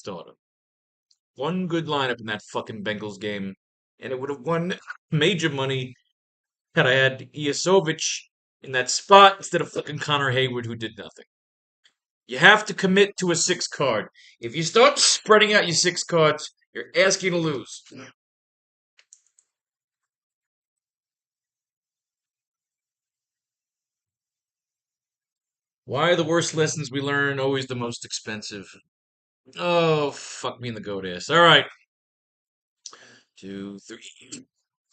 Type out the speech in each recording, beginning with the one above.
Kickstarter. One good lineup in that fucking Bengals game, and it would have won major money had I had Iosovich in that spot instead of fucking Connor Hayward, who did nothing. You have to commit to a six card. If you start spreading out your six cards, you're asking to lose. Why are the worst lessons we learn always the most expensive? Oh, fuck me in the goat ass. All right. 2, 3,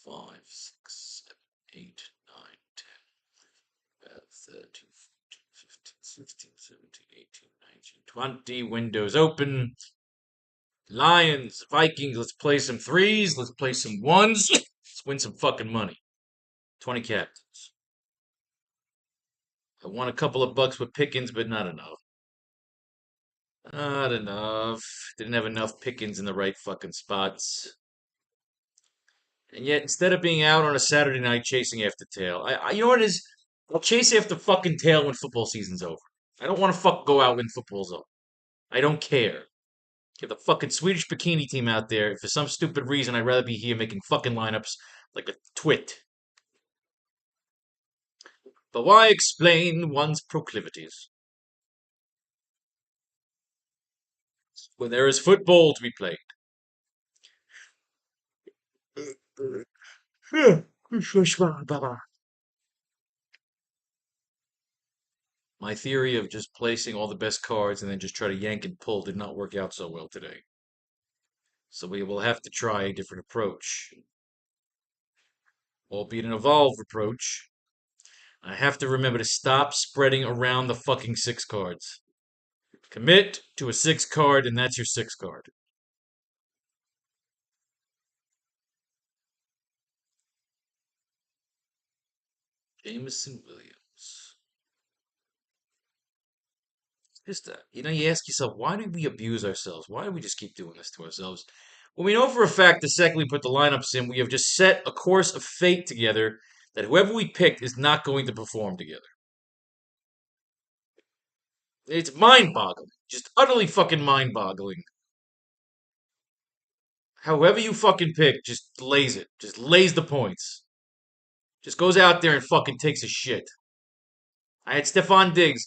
5, 6, 7, 8, 9, 10, 12, 13, 14, 15, 16, 17, 18, 19, 20. Windows open. Lions, Vikings. Let's play some threes. Let's play some ones. Let's win some fucking money. 20 captains. I won a couple of bucks with Pickens, but not enough. Not enough. Didn't have enough Pickens in the right fucking spots. And yet, instead of being out on a Saturday night chasing after tail, you know what it is? I'll chase after fucking tail when football season's over. I don't want to fuck go out when football's over. I don't care. Get the fucking Swedish bikini team out there. For some stupid reason, I'd rather be here making fucking lineups like a twit. But why explain one's proclivities when there is football to be played? My theory of just placing all the best cards and then just try to yank and pull did not work out so well today. So we will have to try a different approach, albeit an evolved approach. I have to remember to stop spreading around the fucking six cards. Commit to a six card, and that's your six card. Jameson Williams. Just, you ask yourself, why do we abuse ourselves? Why do we just keep doing this to ourselves? Well, we know for a fact the second we put the lineups in, we have just set a course of fate together that whoever we picked is not going to perform together. It's mind-boggling. Just utterly fucking mind-boggling. However you fucking pick, just lays it. Just lays the points. Just goes out there and fucking takes a shit. I had Stefan Diggs.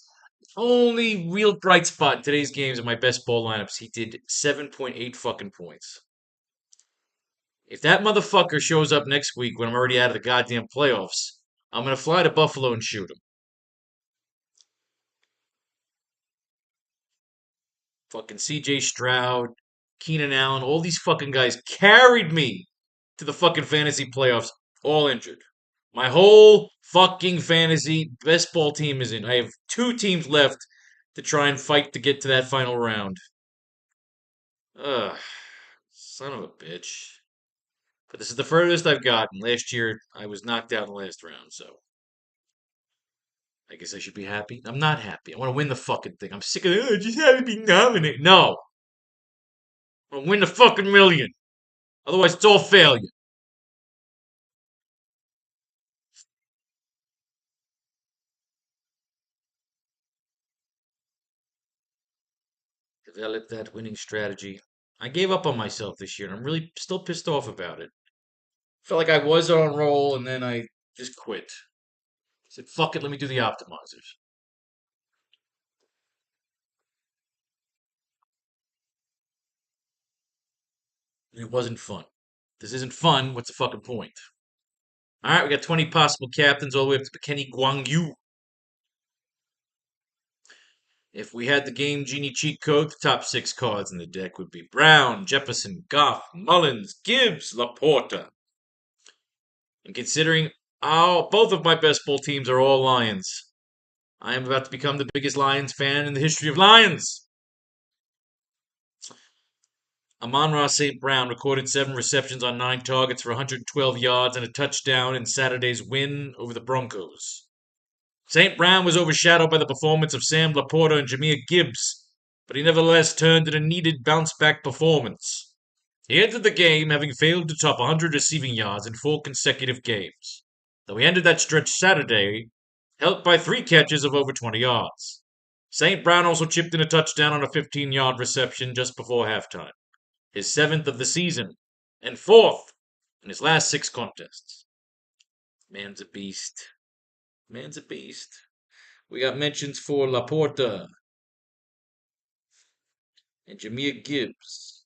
Only real bright spot in today's games in my best ball lineups. He did 7.8 fucking points. If that motherfucker shows up next week when I'm already out of the goddamn playoffs, I'm gonna fly to Buffalo and shoot him. Fucking CJ Stroud, Keenan Allen, all these fucking guys carried me to the fucking fantasy playoffs, all injured. My whole fucking fantasy best ball team is in. I have two teams left to try and fight to get to that final round. Ugh, son of a bitch. But this is the furthest I've gotten. Last year, I was knocked out in the last round, so I guess I should be happy. I'm not happy. I want to win the fucking thing. I'm sick of it. Just have to be nominated. No. I want to win the fucking million. Otherwise, it's all failure. Develop that winning strategy. I gave up on myself this year, and I'm really still pissed off about it. Felt like I was on a roll, and then I just quit. Said, fuck it, let me do the optimizers. It wasn't fun. This isn't fun. What's the fucking point? All right, we got 20 possible captains all the way up to Kenny Guang Yu. If we had the Game Genie cheat code, the top six cards in the deck would be Brown, Jefferson, Goff, Mullins, Gibbs, Laporta. And considering both of my best ball teams are all Lions, I am about to become the biggest Lions fan in the history of Lions. Amon-Ra St. Brown recorded 7 receptions on 9 targets for 112 yards and a touchdown in Saturday's win over the Broncos. St. Brown was overshadowed by the performance of Sam Laporta and Jameer Gibbs, but he nevertheless turned in a needed bounce-back performance. He entered the game having failed to top 100 receiving yards in 4 consecutive games, though he ended that stretch Saturday helped by 3 catches of over 20 yards. St. Brown also chipped in a touchdown on a 15-yard reception just before halftime, his 7th of the season, and 4th in his last 6 contests. Man's a beast. Man's a beast. We got mentions for Laporta and Jameer Gibbs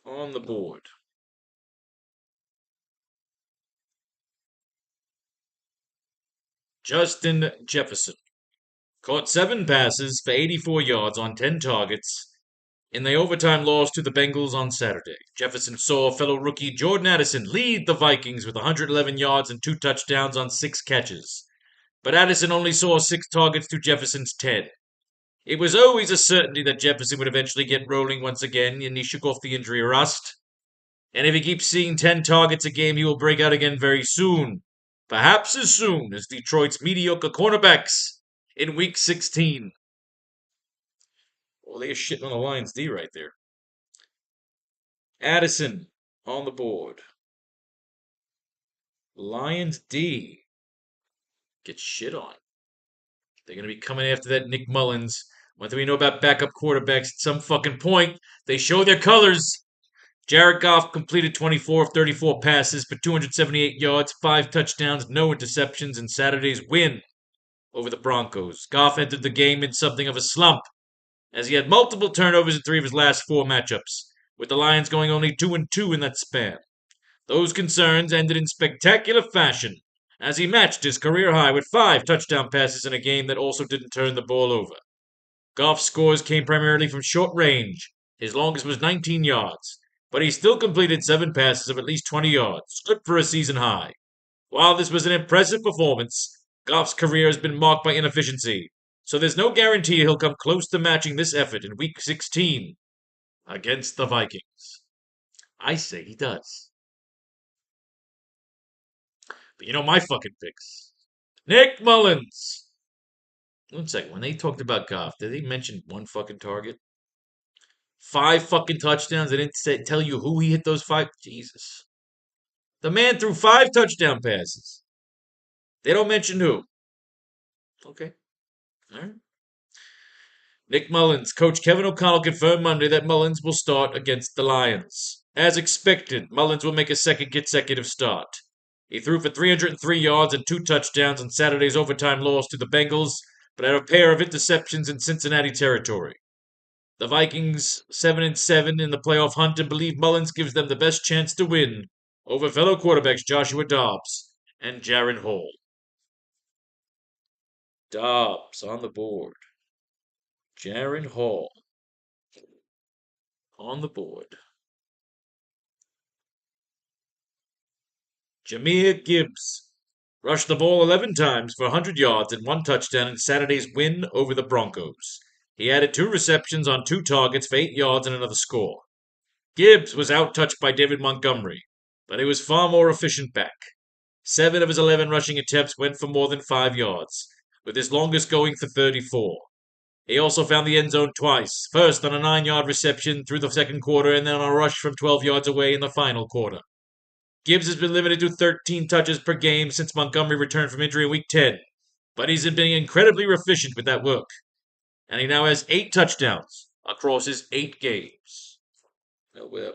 on the board. Justin Jefferson caught 7 passes for 84 yards on 10 targets in the overtime loss to the Bengals on Saturday. Jefferson saw fellow rookie Jordan Addison lead the Vikings with 111 yards and 2 touchdowns on 6 catches. But Addison only saw 6 targets to Jefferson's 10. It was always a certainty that Jefferson would eventually get rolling once again, and he shook off the injury rust. And if he keeps seeing 10 targets a game, he will break out again very soon. Perhaps as soon as Detroit's mediocre cornerbacks in Week 16. Well, they're shitting on the Lions D right there. Addison on the board. Lions D gets shit on. They're going to be coming after that Nick Mullins. One thing we know about backup quarterbacks, at some fucking point, they show their colors. Jared Goff completed 24 of 34 passes for 278 yards, 5 touchdowns, no interceptions in Saturday's win over the Broncos. Goff entered the game in something of a slump, as he had multiple turnovers in 3 of his last 4 matchups, with the Lions going only 2-2 in that span. Those concerns ended in spectacular fashion, as he matched his career high with 5 touchdown passes in a game that also didn't turn the ball over. Goff's scores came primarily from short range. His longest was 19 yards, but he still completed 7 passes of at least 20 yards, good for a season high. While this was an impressive performance, Goff's career has been marked by inefficiency, so there's no guarantee he'll come close to matching this effort in Week 16 against the Vikings. I say he does. But you know my fucking picks. Nick Mullins. One second. When they talked about Goff, did they mention 1 fucking target? 5 fucking touchdowns. They didn't tell you who he hit those 5. Jesus. The man threw 5 touchdown passes. They don't mention who. Okay. All right. Nick Mullins. Coach Kevin O'Connell confirmed Monday that Mullins will start against the Lions. As expected, Mullins will make a second consecutive start. He threw for 303 yards and 2 touchdowns in Saturday's overtime loss to the Bengals, but had a pair of interceptions in Cincinnati territory. The Vikings 7-7 in the playoff hunt and believe Mullins gives them the best chance to win over fellow quarterbacks Joshua Dobbs and Jaren Hall. Dobbs on the board. Jaren Hall on the board. Jameer Gibbs rushed the ball 11 times for 100 yards and 1 touchdown in Saturday's win over the Broncos. He added 2 receptions on 2 targets for 8 yards and another score. Gibbs was outtouched by David Montgomery, but he was far more efficient back. 7 of his 11 rushing attempts went for more than 5 yards, with his longest going for 34. He also found the end zone twice, first on a 9-yard reception through the second quarter and then on a rush from 12 yards away in the final quarter. Gibbs has been limited to 13 touches per game since Montgomery returned from injury in Week 10, but he's been incredibly efficient with that work. And he now has 8 touchdowns across his 8 games. Oh, well.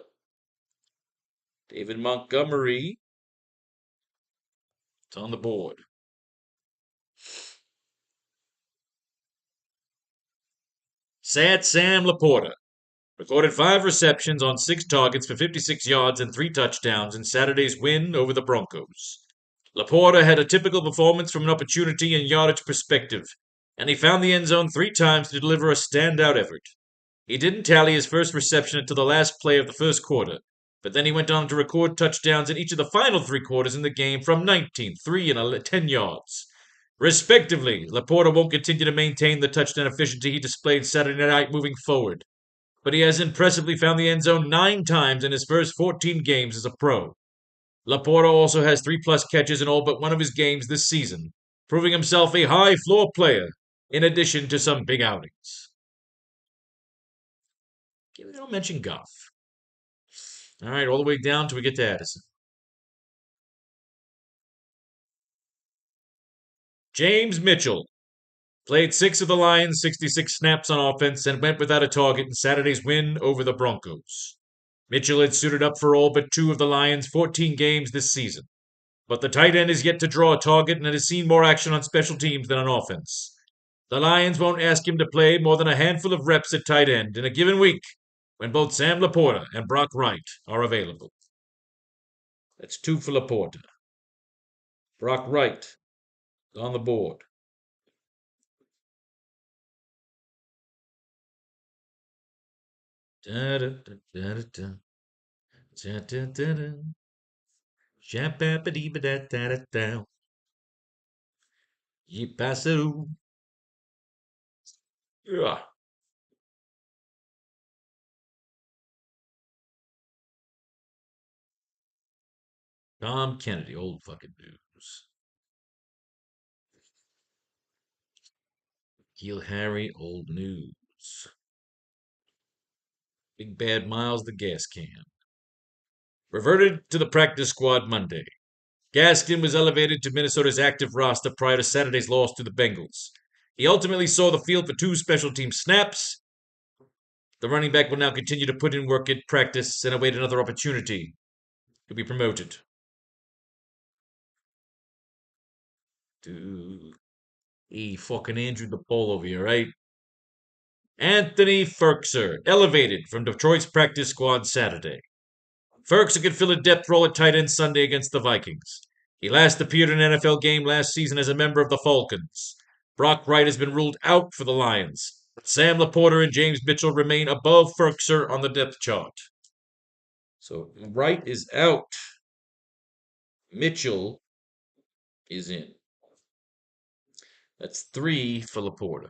David Montgomery is on the board. Sad Sam Laporta recorded 5 receptions on 6 targets for 56 yards and 3 touchdowns in Saturday's win over the Broncos. Laporta had a typical performance from an opportunity and yardage perspective, and he found the end zone 3 times to deliver a standout effort. He didn't tally his first reception until the last play of the first quarter, but then he went on to record touchdowns in each of the final 3 quarters in the game from 19, 3, and 10 yards. Respectively, Laporta won't continue to maintain the touchdown efficiency he displayed Saturday night moving forward, but he has impressively found the end zone 9 times in his first 14 games as a pro. Laporta also has 3+ catches in all but one of his games this season, proving himself a high-floor player, in addition to some big outings. They don't mention Goff. All right, all the way down till we get to Addison. James Mitchell Played 6 of the Lions' 66 snaps on offense and went without a target in Saturday's win over the Broncos. Mitchell had suited up for all but 2 of the Lions' 14 games this season. But the tight end is yet to draw a target and has seen more action on special teams than on offense. The Lions won't ask him to play more than a handful of reps at tight end in a given week when both Sam Laporta and Brock Wright are available. That's 2 for Laporta. Brock Wright on the board. Da, da, da, da, da. Da, da, da, da. Shabba-ba-dee-ba-da-da-da-da. Yipasu. Ugh. Tom Kennedy, old fucking news. Heel Harry, old news. Big Bad Miles, the gas can. Reverted to the practice squad Monday. Gaskin was elevated to Minnesota's active roster prior to Saturday's loss to the Bengals. He ultimately saw the field for 2 special team snaps. The running back will now continue to put in work at practice and await another opportunity to be promoted. Dude. Fucking Andrew the Pole over here, right? Anthony Ferkser, elevated from Detroit's practice squad Saturday. Ferkser could fill a depth role at tight end Sunday against the Vikings. He last appeared in an NFL game last season as a member of the Falcons. Brock Wright has been ruled out for the Lions. Sam Laporta and James Mitchell remain above Ferkser on the depth chart. So Wright is out. Mitchell is in. That's 3 for Laporta.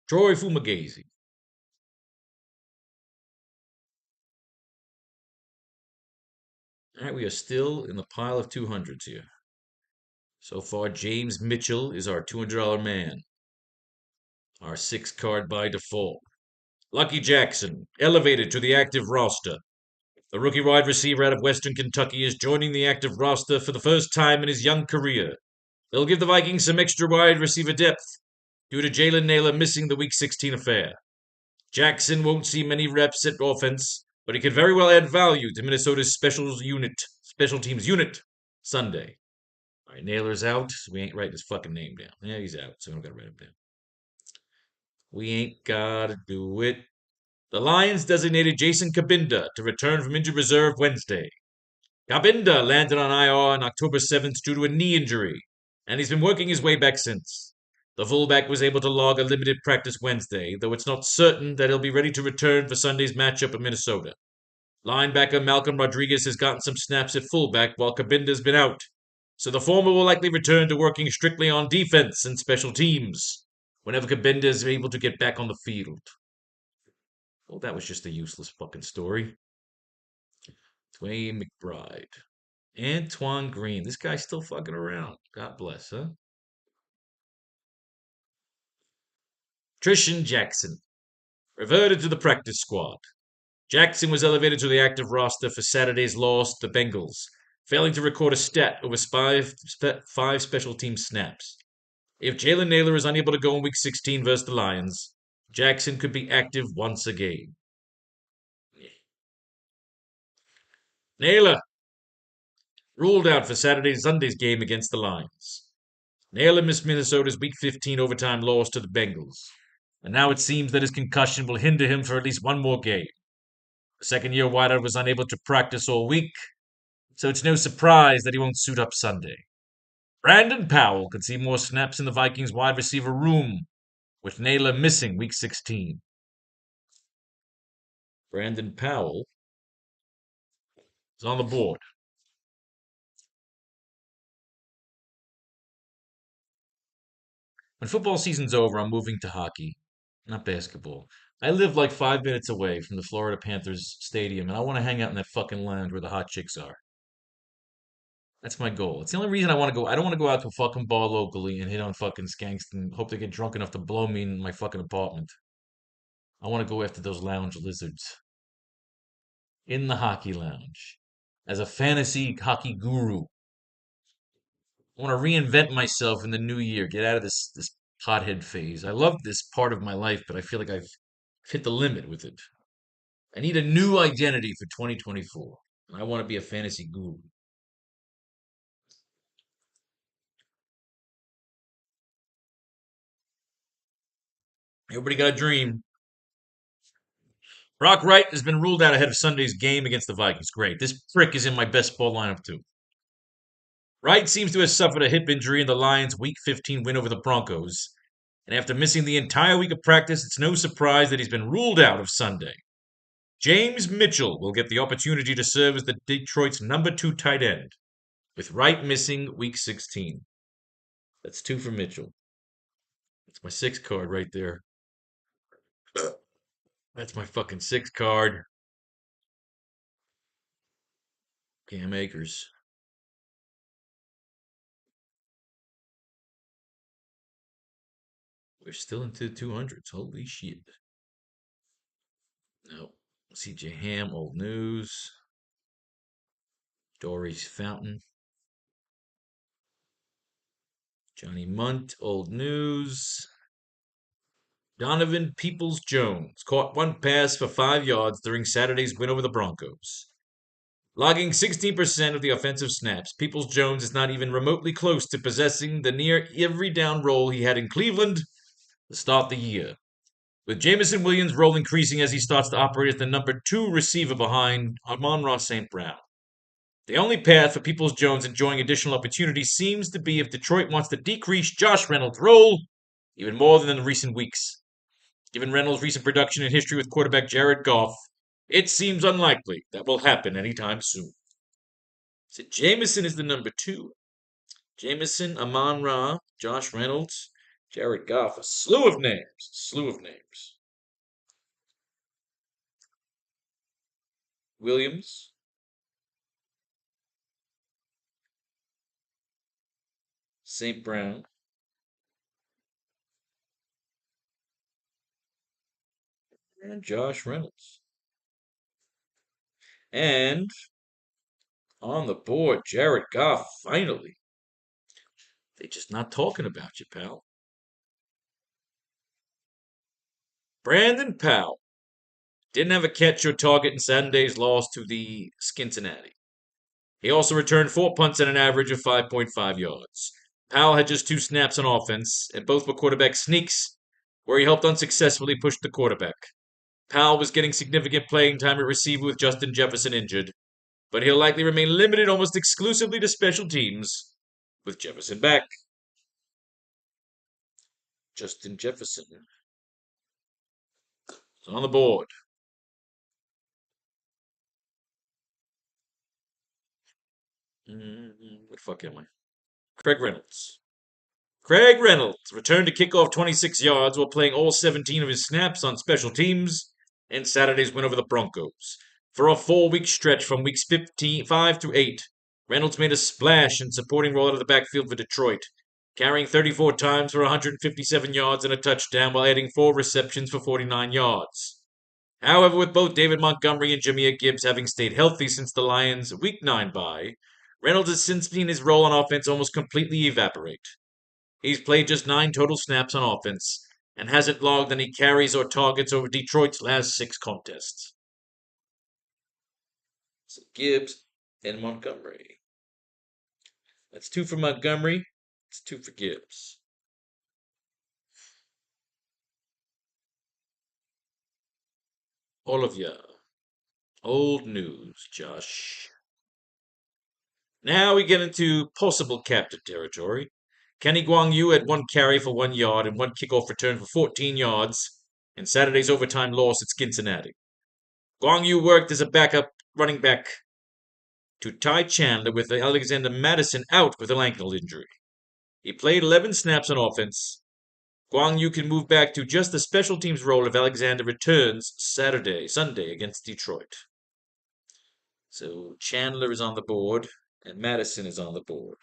Troy Fumagazi. All right, we are still in the pile of 200s here. So far, James Mitchell is our $200 man. Our 6 card by default. Lucky Jackson, elevated to the active roster. The rookie wide receiver out of Western Kentucky is joining the active roster for the first time in his young career. They'll give the Vikings some extra wide receiver depth due to Jalen Naylor missing the Week 16 affair. Jackson won't see many reps at offense, but he could very well add value to Minnesota's special teams unit Sunday. All right, Naylor's out, so we ain't writing his fucking name down. Yeah, he's out, so we don't gotta write him down. We ain't gotta do it. The Lions designated Jason Cabinda to return from injured reserve Wednesday. Cabinda landed on IR on October 7th due to a knee injury, and he's been working his way back since. The fullback was able to log a limited practice Wednesday, though it's not certain that he'll be ready to return for Sunday's matchup in Minnesota. Linebacker Malcolm Rodriguez has gotten some snaps at fullback while Cabinda's been out, so the former will likely return to working strictly on defense and special teams whenever Cabinda is able to get back on the field. Well, that was just a useless fucking story. Dwayne McBride. Antoine Green. This guy's still fucking around. God bless, huh? Trishan Jackson. Reverted to the practice squad. Jackson was elevated to the active roster for Saturday's loss to the Bengals, failing to record a stat over 5 special team snaps. If Jalen Naylor is unable to go in Week 16 versus the Lions, Jackson could be active once a game. Naylor ruled out for Sunday's game against the Lions. Naylor missed Minnesota's Week 15 overtime loss to the Bengals, and now it seems that his concussion will hinder him for at least one more game. The second-year wideout was unable to practice all week, so it's no surprise that he won't suit up Sunday. Brandon Powell could see more snaps in the Vikings wide receiver room, with Naylor missing Week 16. Brandon Powell is on the board. When football season's over, I'm moving to hockey, not basketball. I live like 5 minutes away from the Florida Panthers stadium, and I want to hang out in that fucking lounge where the hot chicks are. That's my goal. It's the only reason I want to go. I don't want to go out to a fucking bar locally and hit on fucking skanks and hope they get drunk enough to blow me in my fucking apartment. I want to go after those lounge lizards. In the hockey lounge. As a fantasy hockey guru. I want to reinvent myself in the new year. Get out of this pothead phase. I love this part of my life, but I feel like I've hit the limit with it. I need a new identity for 2024. And I want to be a fantasy guru. Everybody got a dream. Brock Wright has been ruled out ahead of Sunday's game against the Vikings. Great. This prick is in my best ball lineup, too. Wright seems to have suffered a hip injury in the Lions' Week 15 win over the Broncos. And after missing the entire week of practice, it's no surprise that he's been ruled out of Sunday. James Mitchell will get the opportunity to serve as the Detroit's number 2 tight end, with Wright missing Week 16. That's 2 for Mitchell. That's my 6 card right there. That's my fucking 6 card. Cam Akers. We're still into the 200s. Holy shit. No. CJ Ham, old news. Dory's Fountain. Johnny Munt, old news. Donovan Peoples-Jones caught one pass for 5 yards during Saturday's win over the Broncos. Logging 16% of the offensive snaps, Peoples-Jones is not even remotely close to possessing the near every down role he had in Cleveland to start the year, with Jameson Williams' role increasing as he starts to operate as the number 2 receiver behind Amon-Ra St. Brown. The only path for Peoples-Jones enjoying additional opportunities seems to be if Detroit wants to decrease Josh Reynolds' role even more than in recent weeks. Given Reynolds' recent production and history with quarterback Jared Goff, it seems unlikely that will happen anytime soon. So Jameson is the number 2. Jameson, Amon-Ra, Josh Reynolds, Jared Goff, a slew of names. Williams, St. Brown, and Josh Reynolds. And on the board, Jared Goff, finally. They're just not talking about you, pal. Brandon Powell didn't have a catch or target in Saturday's loss to the Cincinnati. He also returned 4 punts at an average of 5.5 yards. Powell had just 2 snaps on offense, and both were quarterback sneaks, where he helped unsuccessfully push the quarterback. Powell was getting significant playing time at receiver with Justin Jefferson injured, but he'll likely remain limited almost exclusively to special teams with Jefferson back. Justin Jefferson is on the board. What the fuck am I? Craig Reynolds. Craig Reynolds returned to kickoff 26 yards while playing all 17 of his snaps on special teams in Saturday's win over the Broncos. For a 4-week stretch from weeks 5 through 8, Reynolds made a splash in supporting role out of the backfield for Detroit, carrying 34 times for 157 yards and a touchdown while adding 4 receptions for 49 yards. However, with both David Montgomery and Jahmyr Gibbs having stayed healthy since the Lions' Week 9 bye, Reynolds has since seen his role on offense almost completely evaporate. He's played just 9 total snaps on offense and hasn't logged any carries or targets over Detroit's last 6 contests. So Gibbs and Montgomery. That's 2 for Montgomery. It's 2 for Gibbs. All of ya. Old news, Josh. Now we get into possible captain territory. Kenny Guang-Yu had 1 carry for 1 yard and 1 kickoff return for 14 yards in Saturday's overtime loss at Cincinnati. Guang-Yu worked as a backup running back to Ty Chandler with Alexander Madison out with an ankle injury. He played 11 snaps on offense. Guang-Yu can move back to just the special teams role if Alexander returns Sunday against Detroit. So Chandler is on the board and Madison is on the board.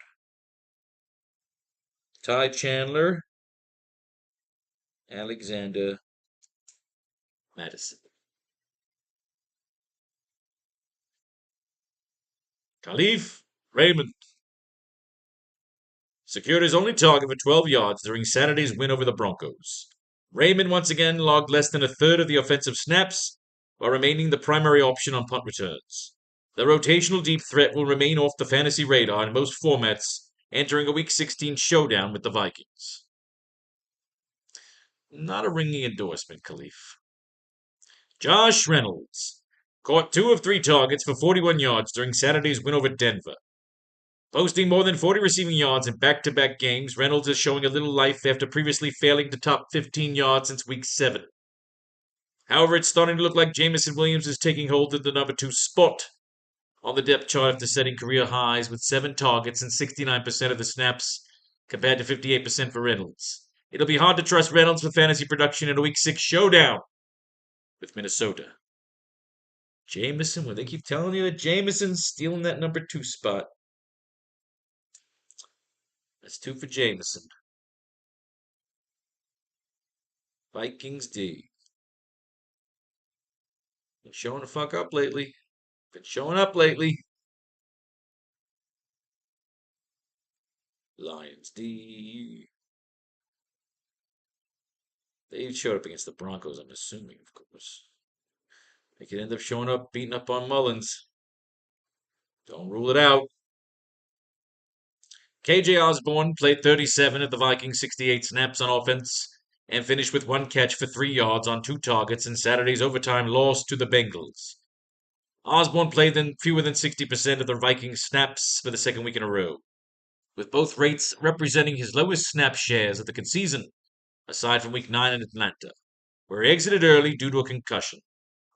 Ty Chandler, Alexander, Madison. Khalif Raymond. secured his only target for 12 yards during Saturday's win over the Broncos. Raymond once again logged less than a third of the offensive snaps, while remaining the primary option on punt returns. The rotational deep threat will remain off the fantasy radar in most formats, entering a Week 16 showdown with the Vikings. Not a ringing endorsement, Khalif. Josh Reynolds caught 2 of 3 targets for 41 yards during Saturday's win over Denver. Posting more than 40 receiving yards in back-to-back games, Reynolds is showing a little life after previously failing to top 15 yards since Week 7. However, it's starting to look like Jameson Williams is taking hold of the number 2 spot on the depth chart after setting career highs with 7 targets and 69% of the snaps, compared to 58% for Reynolds. It'll be hard to trust Reynolds for fantasy production in a Week 6 showdown with Minnesota. Jameson, well, they keep telling you that Jameson's stealing that number 2 spot. That's 2 for Jameson. Vikings D. Been showing the fuck up lately. Lions D. They showed up against the Broncos, I'm assuming, of course. They could end up showing up, beating up on Mullins. Don't rule it out. KJ Osborne played 37 of the Vikings' 68 snaps on offense and finished with 1 catch for 3 yards on 2 targets in Saturday's overtime loss to the Bengals. Osborne played fewer than 60% of the Vikings' snaps for the second week in a row, with both rates representing his lowest snap shares of the season, aside from Week 9 in Atlanta, where he exited early due to a concussion.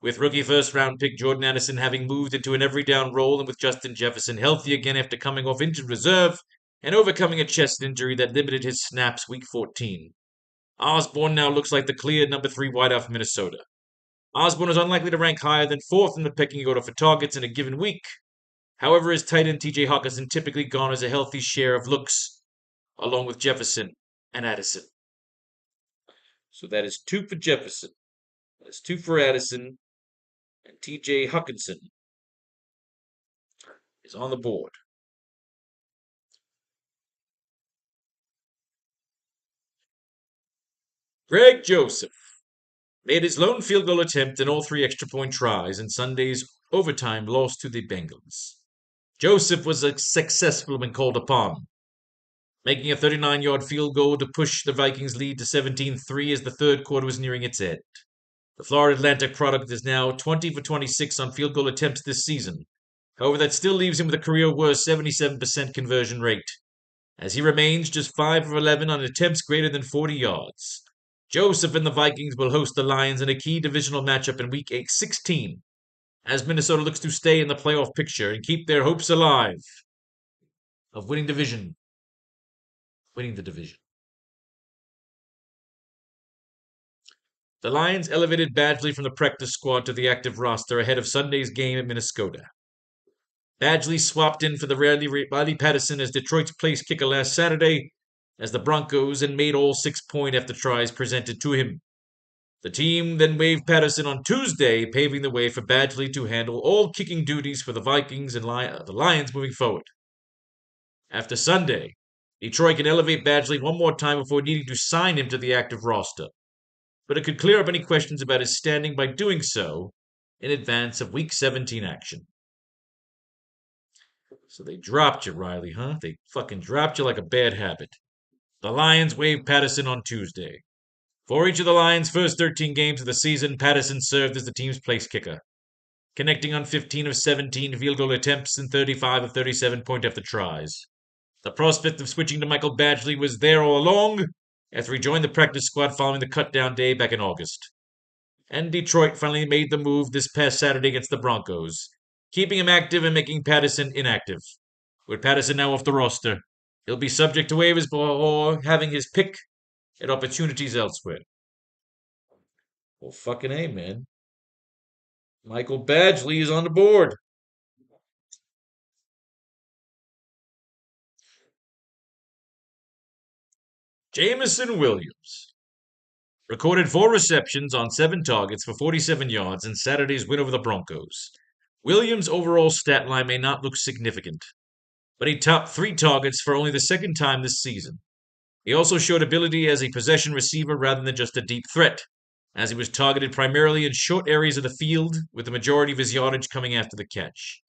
With rookie first-round pick Jordan Addison having moved into an every-down role and with Justin Jefferson healthy again after coming off injured reserve and overcoming a chest injury that limited his snaps Week 14. Osborne now looks like the clear number 3 wideout for Minnesota. Osborne is unlikely to rank higher than 4th in the pecking order for targets in a given week. However, his tight end TJ Hawkinson typically garners a healthy share of looks, along with Jefferson and Addison. So that is 2 for Jefferson. That is 2 for Addison. And TJ Hawkinson is on the board. Greg Joseph made his lone field goal attempt in all 3 extra point tries in Sunday's overtime loss to the Bengals. Joseph was successful when called upon, making a 39-yard field goal to push the Vikings' lead to 17-3 as the third quarter was nearing its end. The Florida Atlantic product is now 20 for 26 on field goal attempts this season. However, that still leaves him with a career-worst 77% conversion rate, as he remains just 5 of 11 on attempts greater than 40 yards. Joseph and the Vikings will host the Lions in a key divisional matchup in Week 16, as Minnesota looks to stay in the playoff picture and keep their hopes alive of winning the division. The Lions elevated Badgley from the practice squad to the active roster ahead of Sunday's game at Minnesota. Badgley swapped in for the Riley Patterson as Detroit's place kicker last Saturday as the Broncos and made all 6-point after tries presented to him. The team then waived Patterson on Tuesday, paving the way for Badgley to handle all kicking duties for the Vikings and the Lions moving forward. After Sunday, Detroit can elevate Badgley one more time before needing to sign him to the active roster, but it could clear up any questions about his standing by doing so in advance of Week 17 action. So they dropped you, Riley, huh? They fucking dropped you like a bad habit. The Lions waived Patterson on Tuesday. For each of the Lions' first 13 games of the season, Patterson served as the team's place kicker, connecting on 15 of 17 field goal attempts and 35 of 37 point after tries. The prospect of switching to Michael Badgley was there all along after he joined the practice squad following the cutdown day back in August. And Detroit finally made the move this past Saturday against the Broncos, keeping him active and making Patterson inactive. With Patterson now off the roster, he'll be subject to waivers or having his pick at opportunities elsewhere. Well, fucking A, man. Michael Badgley is on the board. Jameson Williams recorded 4 receptions on 7 targets for 47 yards in Saturday's win over the Broncos. Williams' overall stat line may not look significant, but he topped 3 targets for only the second time this season. He also showed ability as a possession receiver rather than just a deep threat, as he was targeted primarily in short areas of the field, with the majority of his yardage coming after the catch.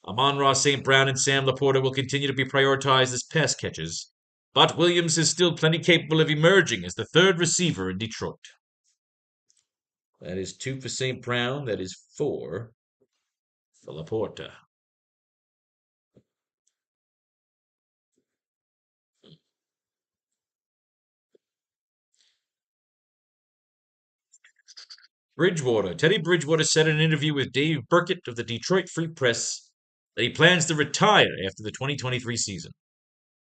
Amon-Ra St. Brown and Sam Laporta will continue to be prioritized as pass catchers, but Williams is still plenty capable of emerging as the third receiver in Detroit. That is 2 for St. Brown. That is 4 for Laporta. Bridgewater. Teddy Bridgewater said in an interview with Dave Burkett of the Detroit Free Press that he plans to retire after the 2023 season.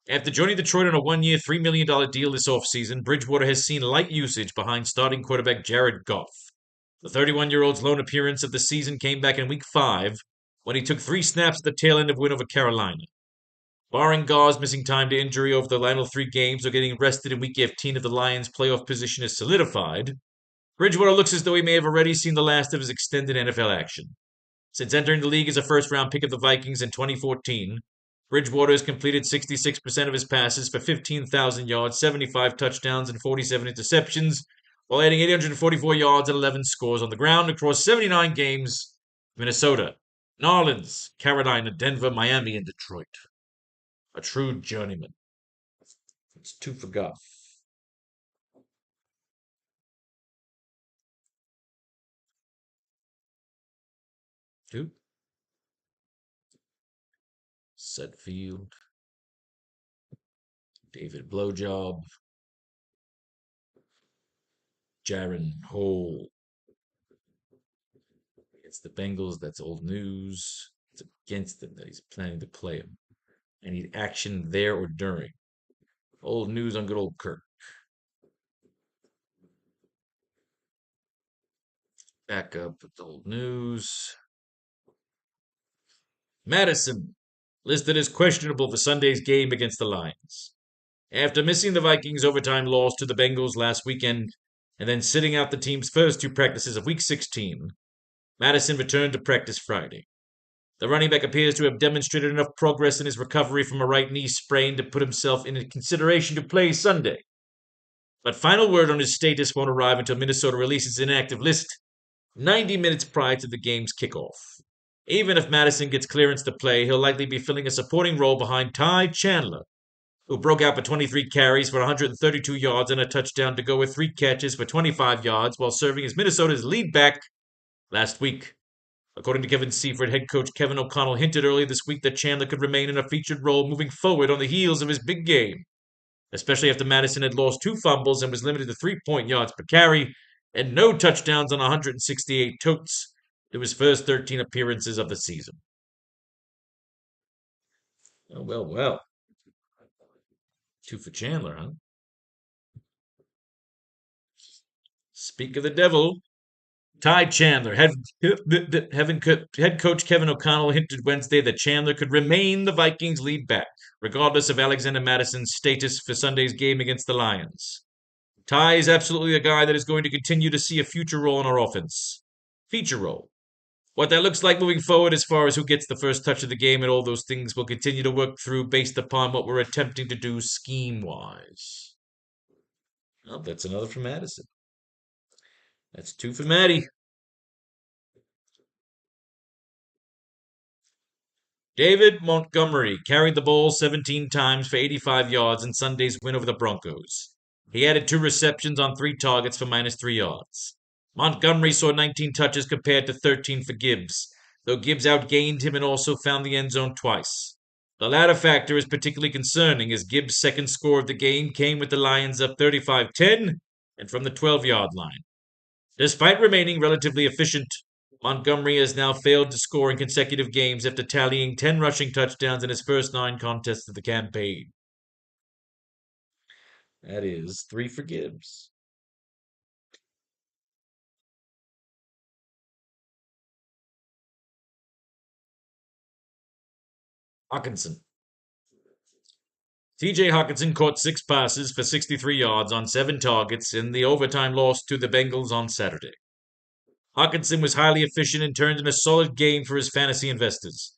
After joining Detroit on a 1-year, $3 million deal this offseason, Bridgewater has seen light usage behind starting quarterback Jared Goff. The 31-year-old's lone appearance of the season came back in Week 5 when he took 3 snaps at the tail end of win over Carolina. Barring Goff's missing time to injury over the final 3 games or getting rested in Week 15 if the Lions' playoff position is solidified, Bridgewater looks as though he may have already seen the last of his extended NFL action. Since entering the league as a first-round pick of the Vikings in 2014, Bridgewater has completed 66% of his passes for 15,000 yards, 75 touchdowns, and 47 interceptions, while adding 844 yards and 11 scores on the ground across 79 games. Minnesota, New Orleans, Carolina, Denver, Miami, and Detroit. A true journeyman. It's 2 for Goff. Two. Sudfield. David Blowjob. Jaron Hole. It's the Bengals. That's old news. It's against them that he's planning to play him. I need action there or during. Old news on good old Kirk. Back up with old news. Madison, listed as questionable for Sunday's game against the Lions. After missing the Vikings' overtime loss to the Bengals last weekend and then sitting out the team's first 2 practices of Week 16, Madison returned to practice Friday. The running back appears to have demonstrated enough progress in his recovery from a right knee sprain to put himself in consideration to play Sunday. But final word on his status won't arrive until Minnesota releases an inactive list 90 minutes prior to the game's kickoff. Even if Madison gets clearance to play, he'll likely be filling a supporting role behind Ty Chandler, who broke out for 23 carries for 132 yards and a touchdown to go with 3 catches for 25 yards while serving as Minnesota's lead back last week. According to Kevin Seifert, head coach Kevin O'Connell hinted earlier this week that Chandler could remain in a featured role moving forward on the heels of his big game, especially after Madison had lost 2 fumbles and was limited to 3 yards per carry and no touchdowns on 168 totes to his first 13 appearances of the season. Oh, well. 2 for Chandler, huh? Speak of the devil. Ty Chandler. Head coach Kevin O'Connell hinted Wednesday that Chandler could remain the Vikings' lead back, regardless of Alexander Madison's status for Sunday's game against the Lions. Ty is absolutely a guy that is going to continue to see a future role in our offense. Feature role. What that looks like moving forward as far as who gets the first touch of the game and all those things we'll continue to work through based upon what we're attempting to do scheme-wise. Well, that's another from Madison. That's 2 for Maddie. David Montgomery carried the ball 17 times for 85 yards in Sunday's win over the Broncos. He added 2 receptions on 3 targets for -3 yards. Montgomery saw 19 touches compared to 13 for Gibbs, though Gibbs outgained him and also found the end zone twice. The latter factor is particularly concerning as Gibbs' second score of the game came with the Lions up 35-10 and from the 12-yard line. Despite remaining relatively efficient, Montgomery has now failed to score in consecutive games after tallying 10 rushing touchdowns in his first 9 contests of the campaign. That is 3 for Gibbs. Hawkinson. TJ Hawkinson caught 6 passes for 63 yards on 7 targets in the overtime loss to the Bengals on Saturday. Hawkinson was highly efficient and turned in a solid game for his fantasy investors.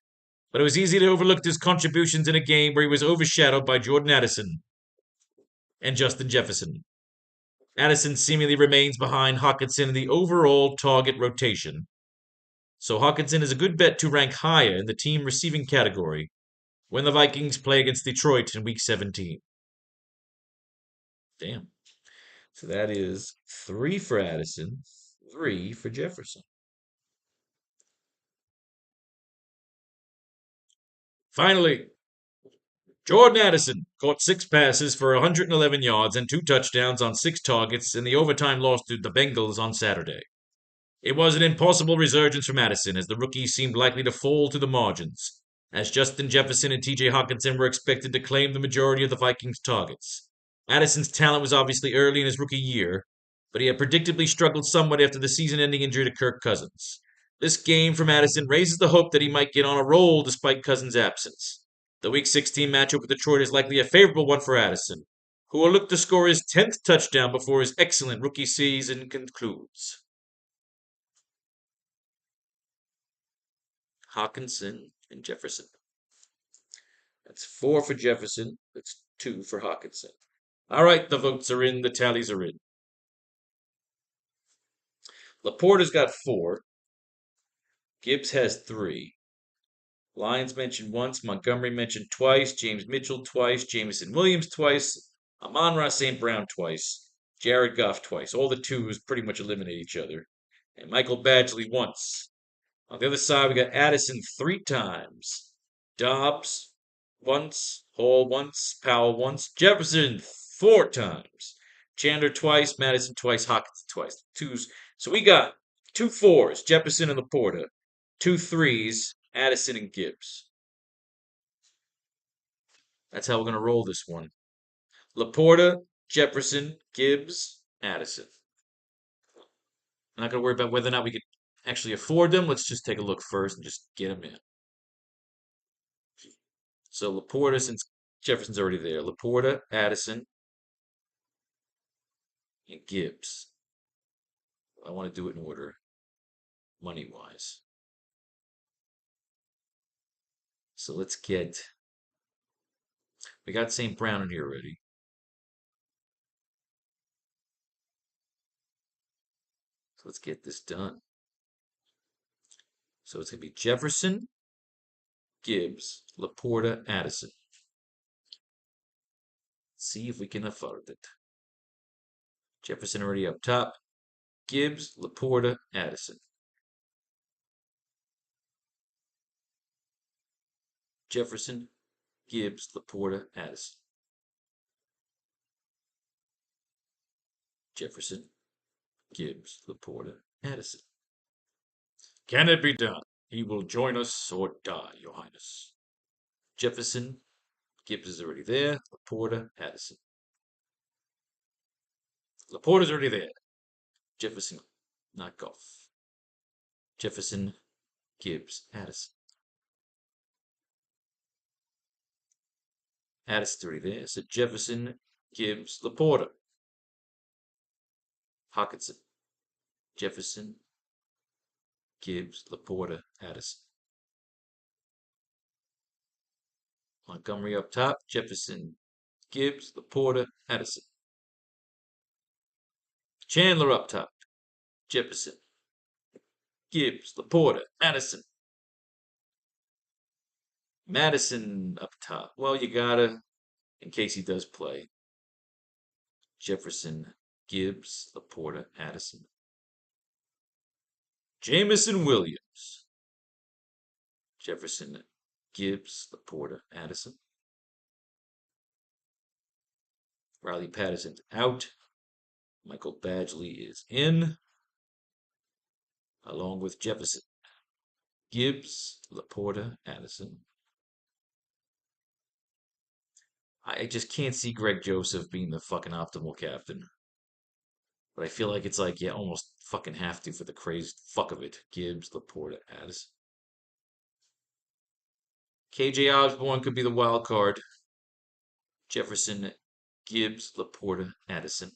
but it was easy to overlook his contributions in a game where he was overshadowed by Jordan Addison and Justin Jefferson. Addison seemingly remains behind Hawkinson in the overall target rotation, so Hawkinson is a good bet to rank higher in the team receiving category when the Vikings play against Detroit in Week 17. Damn. So that is 3 for Addison, 3 for Jefferson. Finally, Jordan Addison caught 6 passes for 111 yards and 2 touchdowns on 6 targets in the overtime loss to the Bengals on Saturday. It was an impossible resurgence from Addison as the rookie seemed likely to fall to the margins, as Justin Jefferson and TJ Hawkinson were expected to claim the majority of the Vikings' targets. Addison's talent was obviously early in his rookie year, but he had predictably struggled somewhat after the season-ending injury to Kirk Cousins. This game from Addison raises the hope that he might get on a roll despite Cousins' absence. The Week 16 matchup with Detroit is likely a favorable one for Addison, who will look to score his 10th touchdown before his excellent rookie season concludes. Hawkinson and Jefferson. That's 4 for Jefferson. That's 2 for Hawkinson. All right, the votes are in. The tallies are in. Laporta's got 4. Gibbs has 3. Lyons mentioned once. Montgomery mentioned twice. James Mitchell twice. Jameson Williams twice. Amon-Ra St. Brown twice. Jared Goff twice. All the twos pretty much eliminate each other. And Michael Badgley once. On the other side, we got Addison 3 times. Dobbs once. Hall once. Powell once. Jefferson 4 times. Chandler twice. Madison twice. Hawkins twice. Twos. So we got 2 4s. Jefferson and Laporta. 2 3s. Addison and Gibbs. That's how we're going to roll this one. Laporta, Jefferson, Gibbs, Addison. I'm not going to worry about whether or not we could actually afford them. Let's just take a look first and just get them in. So Laporta, since Jefferson's already there, Laporta, Addison, and Gibbs. I want to do it in order, money-wise. So let's get... We got St. Brown in here already. So let's get this done. So it's going to be Jefferson, Gibbs, Laporta, Addison. See if we can afford it. Jefferson already up top. Gibbs, Laporta, Addison. Jefferson, Gibbs, Laporta, Addison. Jefferson, Gibbs, Laporta, Addison. Can it be done? He will join us or die, Your Highness. Jefferson, Gibbs is already there. Laporta, Addison. Laporta's already there. Jefferson, knock off. Jefferson, Gibbs, Addison. Addison's already there. So Jefferson, Gibbs, Laporta. Hawkinson, Jefferson, Gibbs, Laporta, Addison. Montgomery up top. Jefferson, Gibbs, Laporta, Addison. Chandler up top. Jefferson, Gibbs, Laporta, Addison. Madison up top. Well, you gotta, in case he does play. Jefferson, Gibbs, Laporta, Addison. Jameson Williams. Jefferson, Gibbs, Laporta, Addison. Riley Patterson out. Michael Badgley is in, along with Jefferson, Gibbs, Laporta, Addison. I just can't see Greg Joseph being the fucking optimal captain. But I feel like it's like, yeah, almost fucking have to for the crazy fuck of it. Gibbs, Laporta, Addison. KJ Osborne could be the wild card. Jefferson, Gibbs, Laporta, Addison.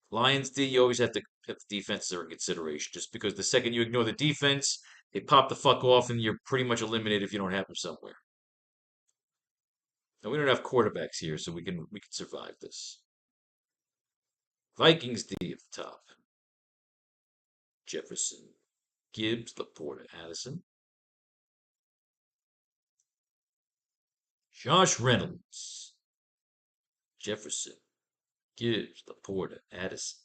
Lions D, you always have to have the defense in consideration. Just because the second you ignore the defense, They pop the fuck off, and you're pretty much eliminated if you don't have them somewhere. And we don't have quarterbacks here, so we can survive this. Vikings D at the top. Jefferson, Gibbs, Laporta, Addison. Josh Reynolds, Jefferson, Gibbs, Laporta, Addison.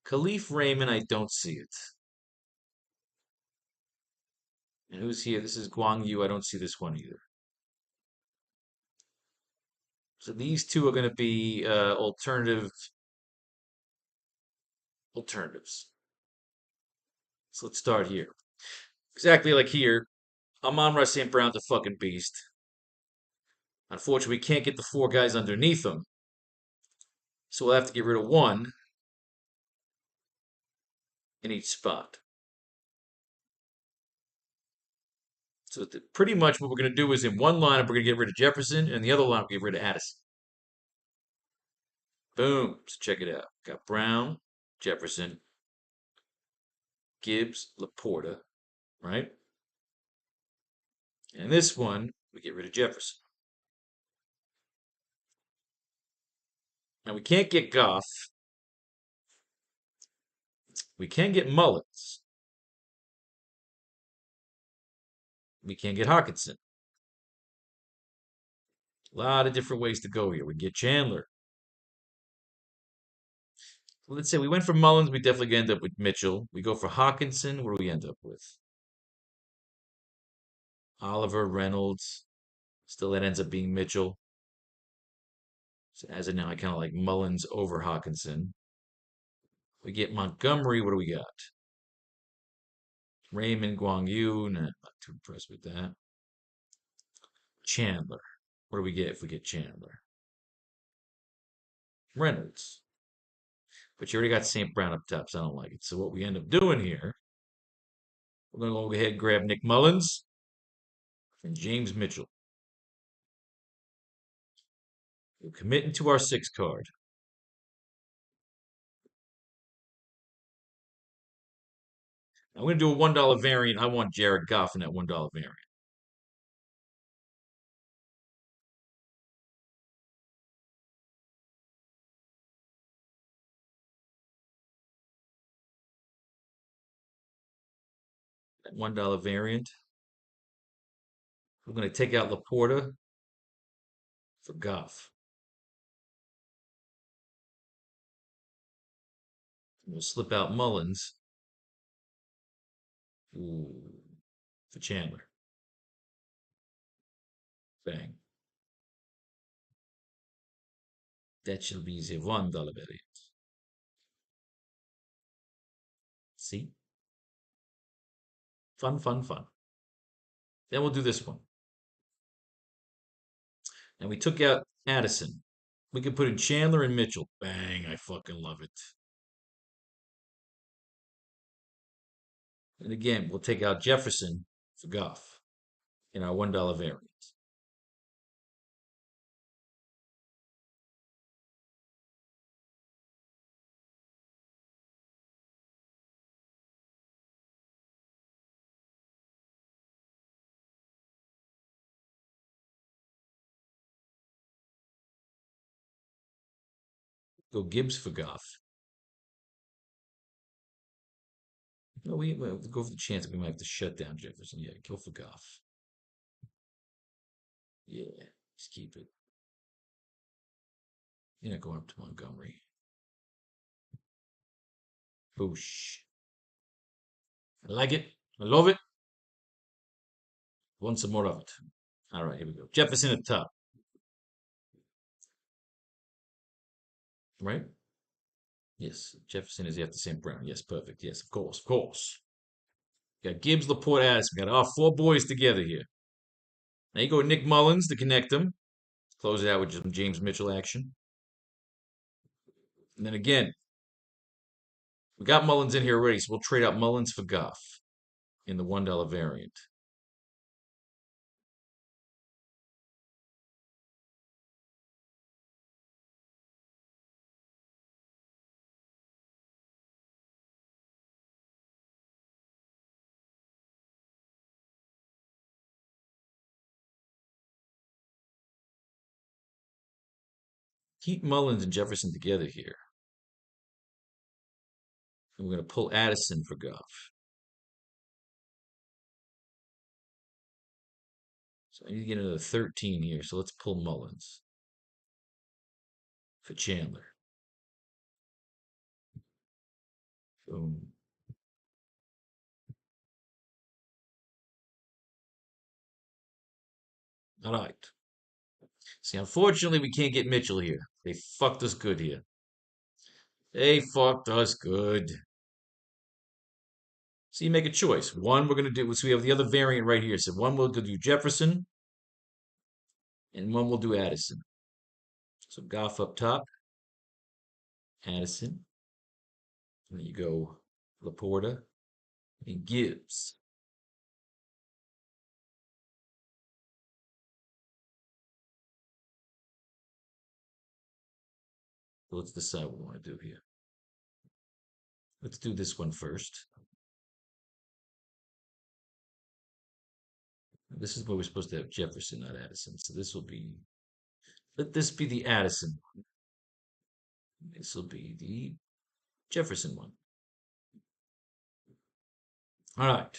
Khalif Raymond, I don't see it. And who's here? This is Guang Yu. I don't see this one either. So these two are going to be alternatives. So let's start here. Exactly like here. Amon-Ra St. Brown's a fucking beast. Unfortunately, we can't get the four guys underneath him. So we'll have to get rid of one in each spot. So pretty much what we're going to do is in one lineup, we're going to get rid of Jefferson, and in the other lineup, we get rid of Addison. Boom. So check it out. Got Brown, Jefferson, Gibbs, Laporta, right? And this one, we get rid of Jefferson. Now we can't get Goff. We can get Mullins. We can't get Hawkinson. A lot of different ways to go here. We can get Chandler. Let's say we went for Mullins, we definitely end up with Mitchell. We go for Hawkinson, what do we end up with? Oliver, Reynolds. Still, that ends up being Mitchell. So as of now, I kind of like Mullins over Hawkinson. We get Montgomery, what do we got? Raymond, Guang Yu, nah, not too impressed with that. Chandler. What do we get if we get Chandler? Reynolds. But you already got St. Brown up top, so I don't like it. So what we end up doing here, we're going to go ahead and grab Nick Mullins and James Mitchell. We're committing to our 6 card. I'm going to do a $1 variant. I want Jared Goff in that $1 variant. That $1 variant. We're going to take out Laporta for Goff. We'll slip out Mullins. Ooh, for Chandler. Bang. That shall be the $1 variant. See? Fun, fun, fun. Then we'll do this one. And we took out Addison. We can put in Chandler and Mitchell. Bang, I fucking love it. And again, we'll take out Jefferson for Goff in our $1 variant. Go Gibbs for Goff. No, we go for the chance that we might have to shut down Jefferson. Yeah, go for Goff. Yeah, just keep it. You're not going up to Montgomery. Boosh. I like it. I love it. Want some more of it. All right, here we go. Jefferson at the top. Right? Yes, Jefferson is after St. Brown. Yes, perfect. Yes, of course, of course. Got Gibbs, Laporte, Addison. We got our 4 boys together here. Now you go Nick Mullins to connect them. Close it out with some James Mitchell action. And then again, we got Mullins in here already, so we'll trade out Mullins for Goff in the $1 variant. Keep Mullins and Jefferson together here. And we're going to pull Addison for Goff. So I need to get another 13 here. So let's pull Mullins for Chandler. Boom. All right. See, unfortunately, we can't get Mitchell here. They fucked us good here. They fucked us good. So you make a choice. One, we're going to do, so we have the other variant right here. So one, we'll do Jefferson, and one, we'll do Addison. So Goff up top, Addison. And then you go Laporta and Gibbs. So let's decide what we want to do here. Let's do this one first. This is where we're supposed to have Jefferson, not Addison. So this will be, let this be the Addison one. This will be the Jefferson one. All right.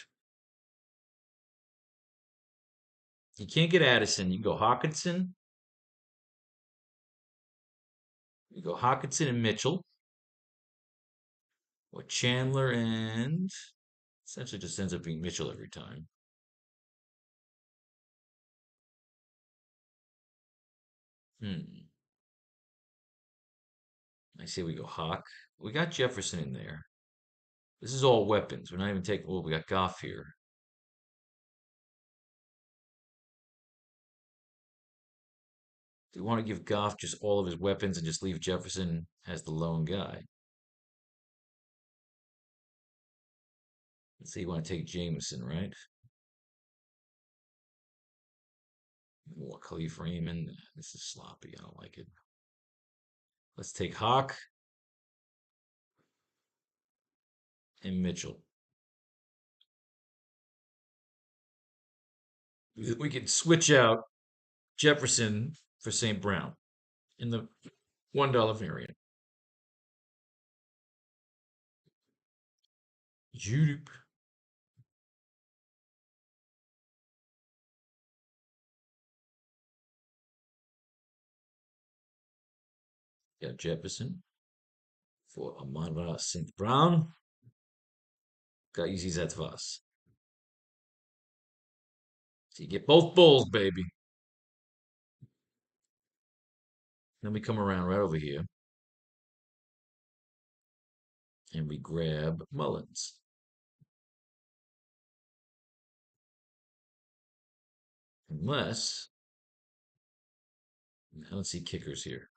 You can't get Addison. You can go Hawkinson. You go Hawkinson and Mitchell. Or Chandler and essentially just ends up being Mitchell every time. I say we go Hawk. We got Jefferson in there. This is all weapons. We're not even taking. Well, we got Goff here. Do we want to give Goff just all of his weapons and just leave Jefferson as the lone guy? Let's say you want to take Jameson, right? More Khalif Raymond. This is sloppy. I don't like it. Let's take Hawk and Mitchell. We can switch out Jefferson for St. Brown in the $1 variant. Judy. Got Jefferson for Amara St. Brown. Got easy Zetvas. So you get both bulls, baby. Then we come around right over here. And we grab Mullins. Unless, I don't see kickers here.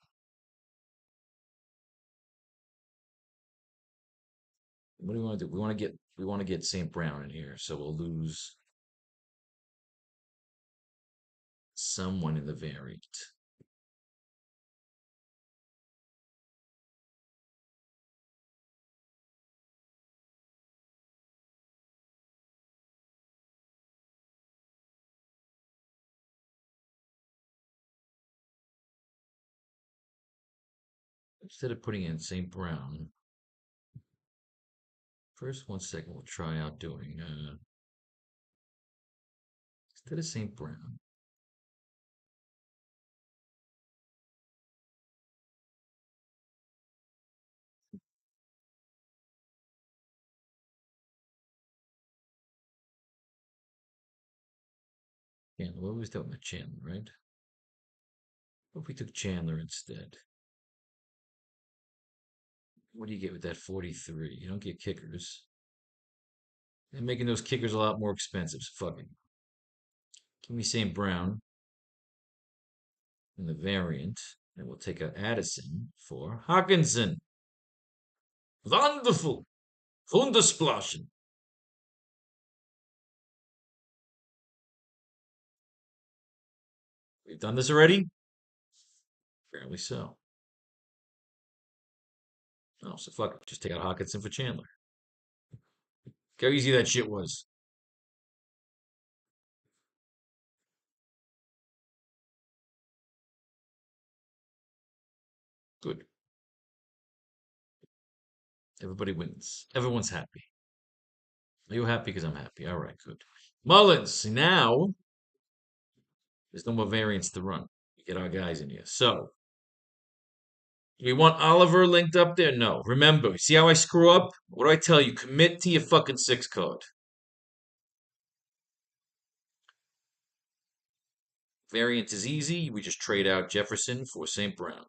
What do we want to do? We want to get St. Brown in here, so we'll lose someone in the variant. Instead of putting in St. Brown, first 1 second we'll try out doing instead of St. Brown. Chandler, what was talking about Chandler, right? What if we took Chandler instead? What do you get with that 43? You don't get kickers. They're making those kickers a lot more expensive. So fuck it. Give me St. Brown in the variant, and we'll take out Addison for Hawkinson. Wonderful. Wundersploschen. We've done this already? Apparently so. Oh, so fuck it. Just take out Hawkinson for Chandler. Look how easy that shit was. Everybody wins. Everyone's happy. Are you happy? Because I'm happy. All right, good. Mullins. Now there's no more variants to run. We get our guys in here. So we want Oliver linked up there? No. Remember, see how I screw up? What do I tell you? Commit to your fucking 6 card. Variant is easy. We just trade out Jefferson for St. Brown.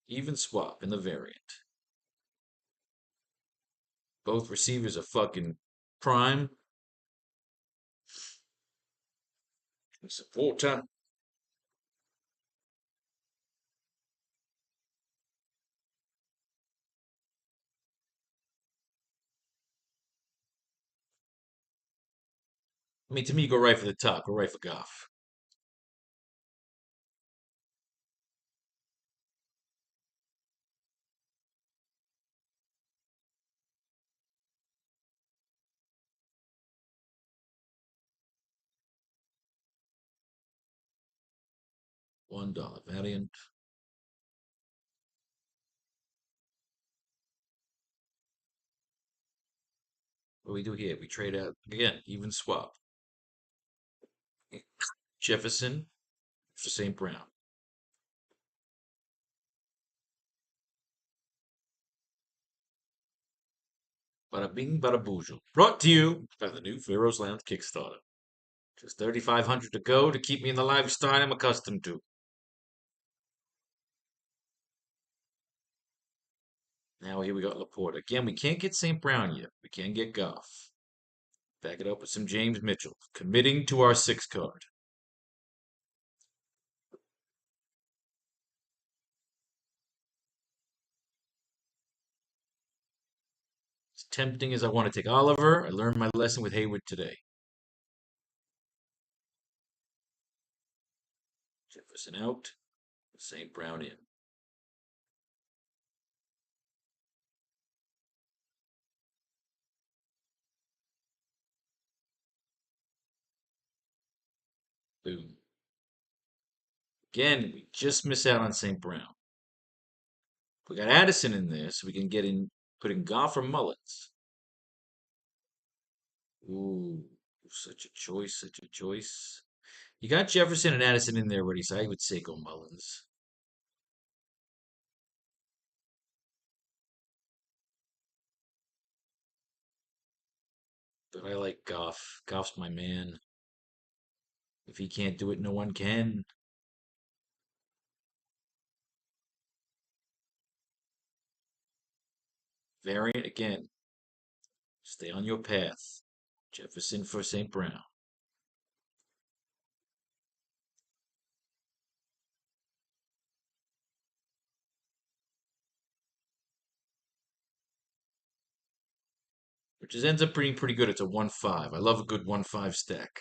Even swap in the variant. Both receivers are fucking prime. Supporter. I mean, to me, go right for the top. Go right for Goff. $1 Valiant. What do we do here? We trade out again, even swap. Jefferson for St. Brown. Bada bing, bada boozle. Brought to you by the new Faro's Lounge Kickstarter. Just 3,500 to go to keep me in the lifestyle I'm accustomed to. Now here we got Laporte. Again, we can't get St. Brown yet. We can get Goff. Back it up with some James Mitchell. Committing to our 6 card. As tempting as I want to take Oliver, I learned my lesson with Hayward today. Jefferson out. St. Brown in. Boom. Again, we just miss out on St. Brown. We got Addison in there, so we can get in, put in Goff or Mullins. Ooh, such a choice, such a choice. You got Jefferson and Addison in there already, so I would say go Mullins. But I like Goff. Goff's my man. If he can't do it, no one can. Variant again. Stay on your path. Jefferson for St. Brown. Which ends up being pretty good. It's a 1-5. I love a good 1-5 stack.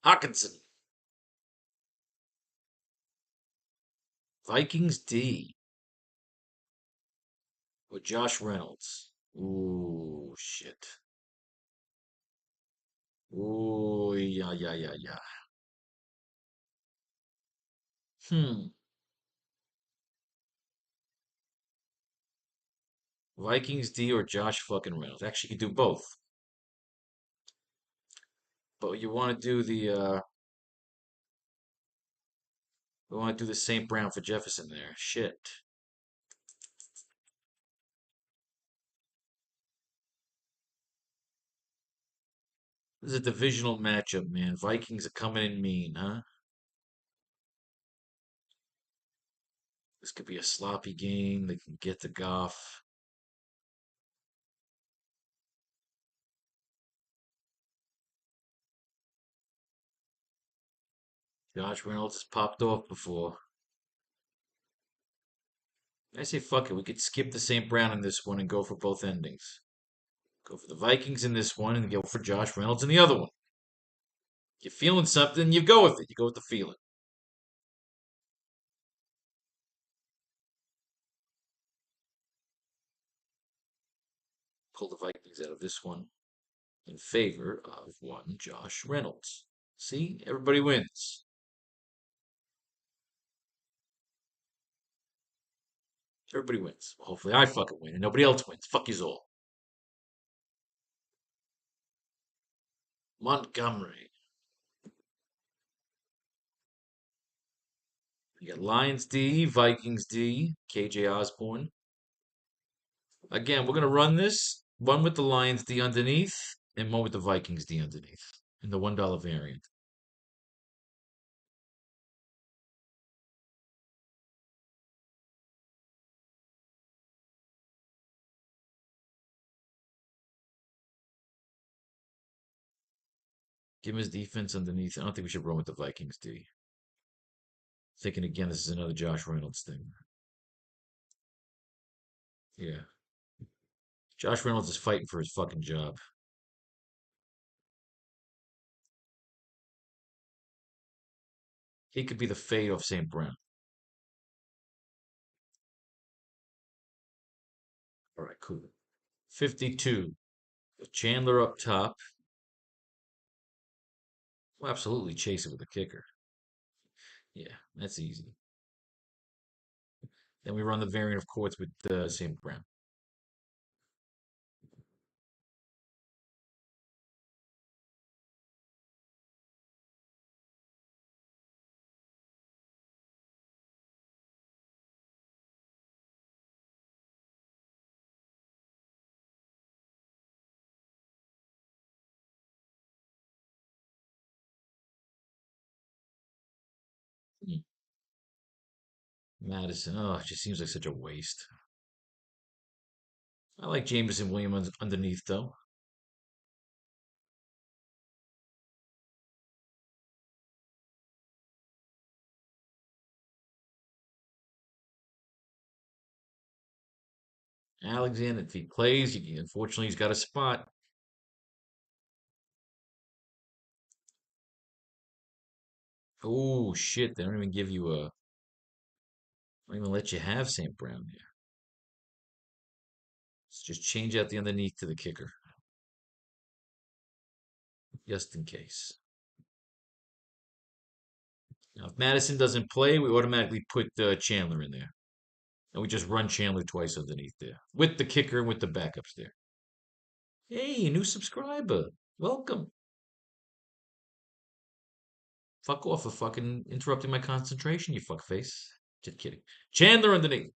Hawkinson. Vikings D. Or Josh Reynolds. Ooh, shit. Ooh, yeah, yeah, yeah, yeah. Hmm. Vikings D or Josh fucking Reynolds. Actually, you could do both. But you want to do we want to do the St. Brown for Jefferson there. Shit. This is a divisional matchup, man. Vikings are coming in mean, huh? This could be a sloppy game. They can get to Goff. Josh Reynolds has popped off before. I say fuck it. We could skip the St. Brown in this one and go for both endings. Go for the Vikings in this one and go for Josh Reynolds in the other one. You're feeling something, you go with it. You go with the feeling. Pull the Vikings out of this one in favor of one Josh Reynolds. See, everybody wins. Everybody wins. Well, hopefully, I fucking win and nobody else wins. Fuck you all. Montgomery. You got Lions D, Vikings D, KJ Osborne. Again, we're gonna run this one with the Lions D underneath and one with the Vikings D underneath in the $1 variant. Give him his defense underneath. I don't think we should run with the Vikings D. Thinking again, this is another Josh Reynolds thing. Yeah. Josh Reynolds is fighting for his fucking job. He could be the fade of St. Brown. All right, cool. 52. Chandler up top. We'll absolutely chase it with a kicker. Yeah, that's easy. Then we run the variant of courts with St. Brown. Hmm. Madison. Oh, it just seems like such a waste. I like Jameson Williams underneath, though. Alexander, if he plays, unfortunately, he's got a spot. Oh, shit. They don't even give you a. Don't even let you have St. Brown here. Let's just change out the underneath to the kicker, just in case. Now, if Madison doesn't play, we automatically put Chandler in there. And we just run Chandler twice underneath there with the kicker and with the backups there. Hey, new subscriber. Welcome. Fuck off for fucking interrupting my concentration, you fuckface. Just kidding. Chandler underneath.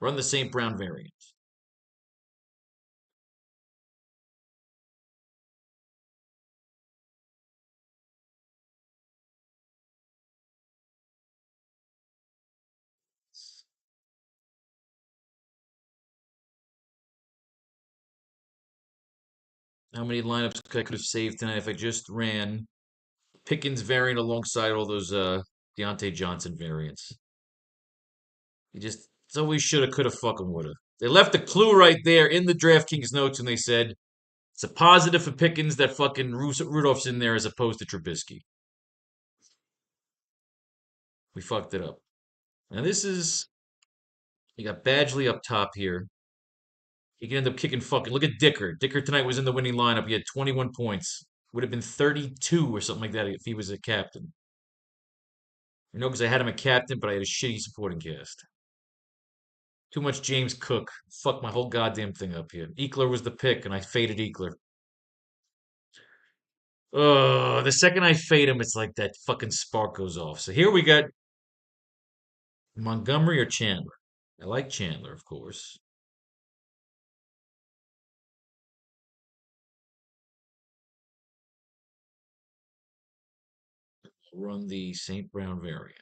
Run the St. Brown variant. How many lineups I could have saved tonight if I just ran Pickens variant alongside all those Deontay Johnson variants? You just, it's always shoulda, coulda, fucking woulda. They left a clue right there in the Draftkings notes and they said, it's a positive for Pickens that fucking Rudolph's in there as opposed to Trubisky. We fucked it up. Now this is, you got Badgley up top here. He can end up kicking fucking. Look at Dicker. Dicker tonight was in the winning lineup. He had 21 points. Would have been 32 or something like that if he was a captain. You know, because I had him a captain, but I had a shitty supporting cast. Too much James Cook. Fuck my whole goddamn thing up here. Eckler was the pick, and I faded Eckler. Oh, the second I fade him, it's like that fucking spark goes off. So here we got Montgomery or Chandler. I like Chandler, of course. Run the St. Brown variant.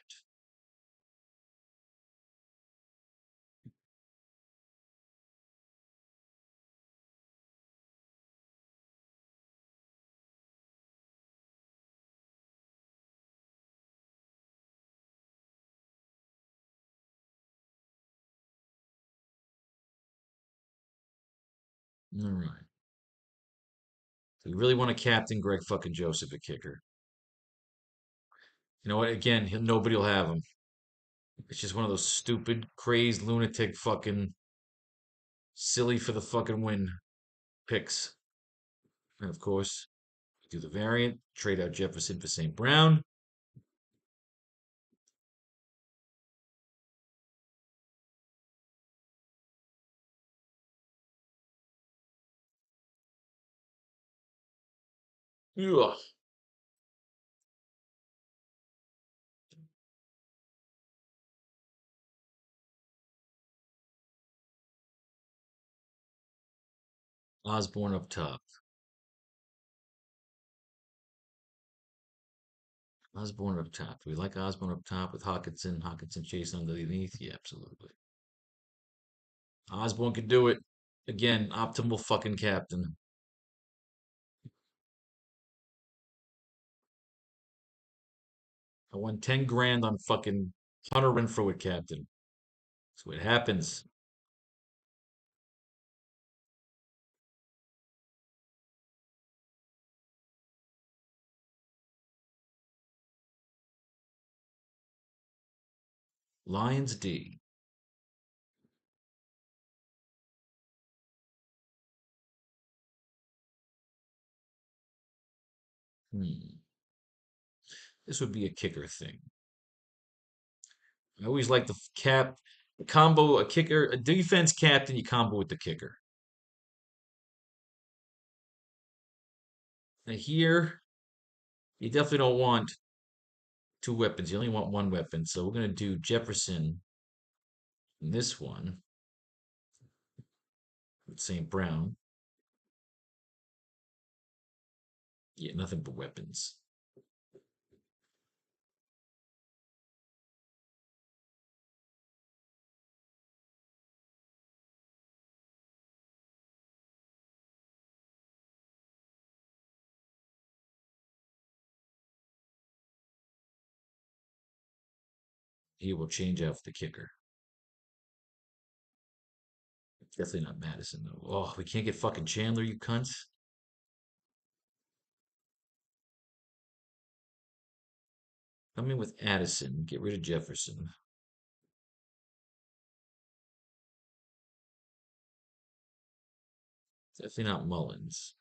All right. So you really want to captain Greg fucking Joseph at kicker. You know what? Again, nobody will have him. It's just one of those stupid, crazed, lunatic fucking. Silly for the fucking win picks. And of course, do the variant, trade out Jefferson for St. Brown. Ugh. Osborne up top. Osborne up top. Do we like Osborne up top with Hawkinson? Hawkinson chasing underneath? Yeah, absolutely. Osborne can do it. Again, optimal fucking captain. I won 10 grand on fucking Hunter Renfro at captain. That's what happens. Lions D. Hmm. This would be a kicker thing. I always like the cap combo a kicker, a defense captain. You combo with the kicker. Now here, you definitely don't want two weapons. You only want one weapon. So we're gonna do Jefferson in this one with St. Brown. Yeah, nothing but weapons. Here we'll change out the kicker. Definitely not Madison though. Oh, we can't get fucking Chandler, you cunts. Come in with Addison. Get rid of Jefferson. Definitely not Mullins.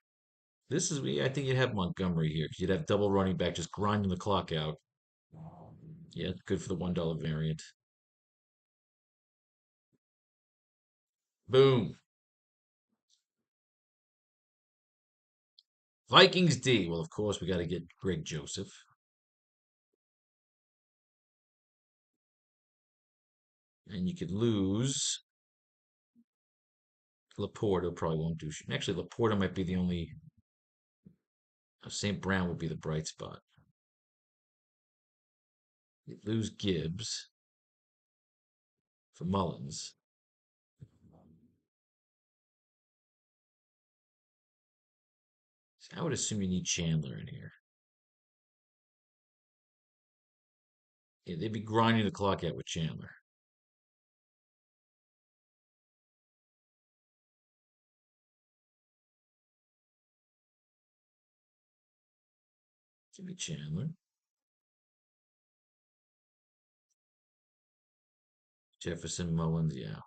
This is, I think you'd have Montgomery here because you'd have double running back just grinding the clock out. Yeah, good for the $1 variant. Boom. Vikings D. Well, of course, we got to get Greg Joseph. And you could lose Laporta. Probably won't do shit. Actually, Laporta might be the only. St. Brown would be the bright spot. You lose Gibbs for Mullins. So I would assume you need Chandler in here. Yeah, they'd be grinding the clock out with Chandler. Give me Chandler. Jefferson Mullins, yeah.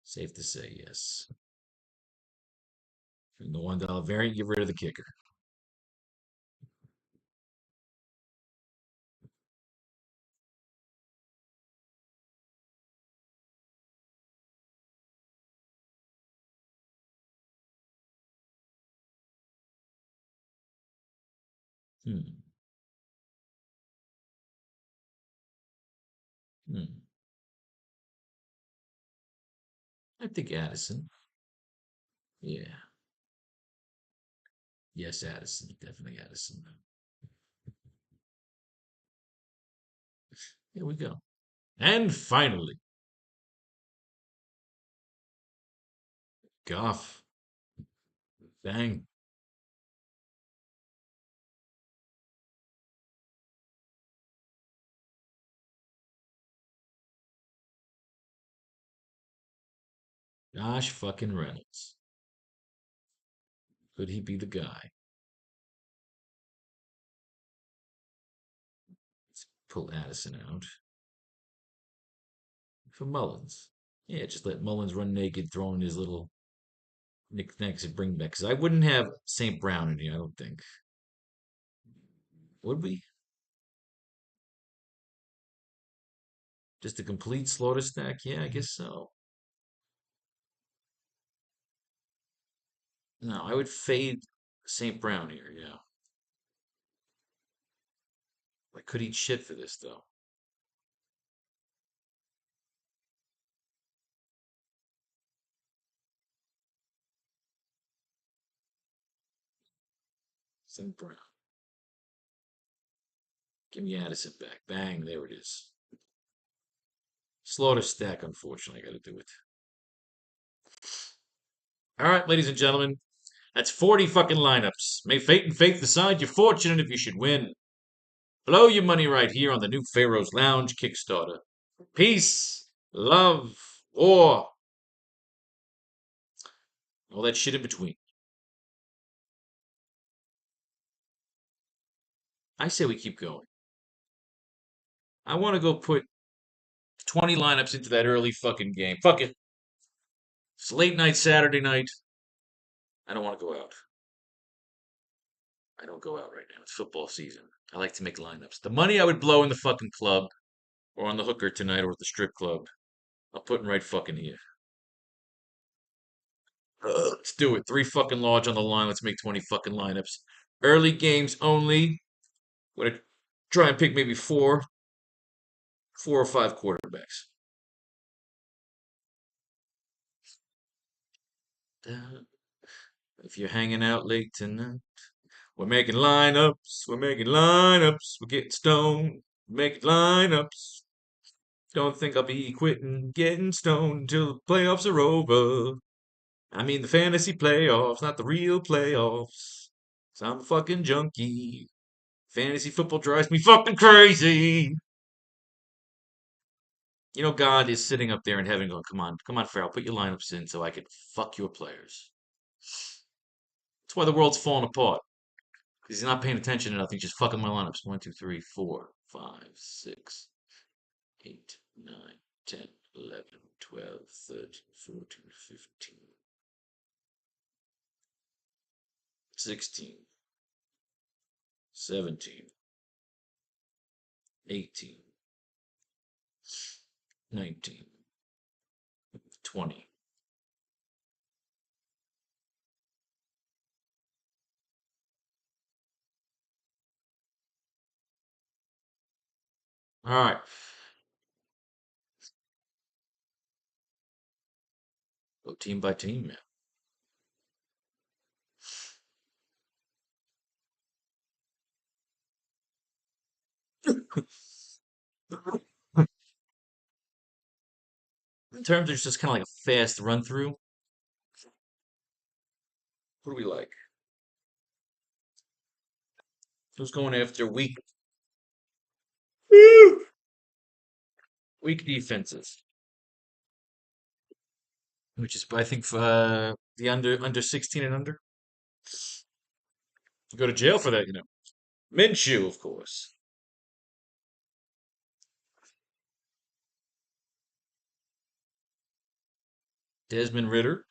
Safe to say, yes. And the $1 variant, get rid of the kicker. Hmm. Hmm. I think Addison. Yeah. Yes, Addison. Definitely Addison. Here we go. And finally, Goff. Bang. Josh fucking Reynolds. Could he be the guy? Let's pull Addison out. for Mullins. Yeah, just let Mullins run naked, throwing his little knickknacks and bringbacks. 'Cause I wouldn't have St. Brown in here, I don't think. Would we? Just a complete slaughter stack? Yeah, I guess so. No, I would fade St. Brown here, yeah. I could eat shit for this, though. St. Brown. Give me Addison back. Bang, there it is. Slaughter stack, unfortunately, I gotta do it. All right, ladies and gentlemen, that's 40 fucking lineups. May fate and faith decide you're fortunate if you should win. Blow your money right here on the new Pharaoh's Lounge Kickstarter. Peace, love, war, all that shit in between. I say we keep going. I want to go put 20 lineups into that early fucking game. Fuck it. It's late night Saturday night. I don't want to go out. I don't go out right now. It's football season. I like to make lineups. The money I would blow in the fucking club or on the hooker tonight or at the strip club, I'm putting right fucking here. Let's do it. Three fucking large on the line. Let's make 20 fucking lineups. Early games only. I'm gonna try and pick maybe four or five quarterbacks. If you're hanging out late tonight, we're making lineups. We're making lineups. We're getting stoned. Making lineups. Don't think I'll be quitting getting stoned until the playoffs are over. I mean the fantasy playoffs, not the real playoffs. 'Cause I'm a fucking junkie. Fantasy football drives me fucking crazy. You know, God is sitting up there in heaven going, come on, Farrell, put your lineups in so I can fuck your players. That's why the world's falling apart. Because he's not paying attention to nothing, he's just fucking my lineups. 1, 2, 3, 4, 5, 6, 8, 9, 10, 11, 12, 13, 14, 15, 16, 17, 18, 19, 20. All right. Go team by team, man. In terms of just kind of like a fast run through, what do we like? Who's going after weak defenses? Which is, I think, the under 16 and under. You go to jail for that, you know. Minshew, of course. Desmond Ritter.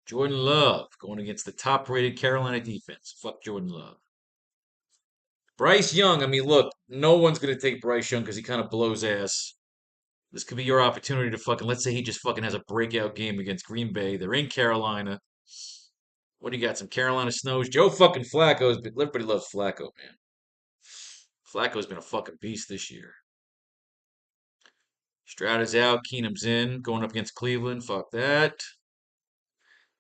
Jordan Love going against the top-rated Carolina defense. Fuck Jordan Love. Bryce Young. I mean, look, no one's gonna take Bryce Young because he kind of blows ass. This could be your opportunity to fucking. Let's say he just fucking has a breakout game against Green Bay. They're in Carolina. What do you got? Some Carolina snows. Joe fucking Flacco's. Everybody loves Flacco, man. Flacco's been a fucking beast this year. Stroud is out. Keenum's in. Going up against Cleveland. Fuck that.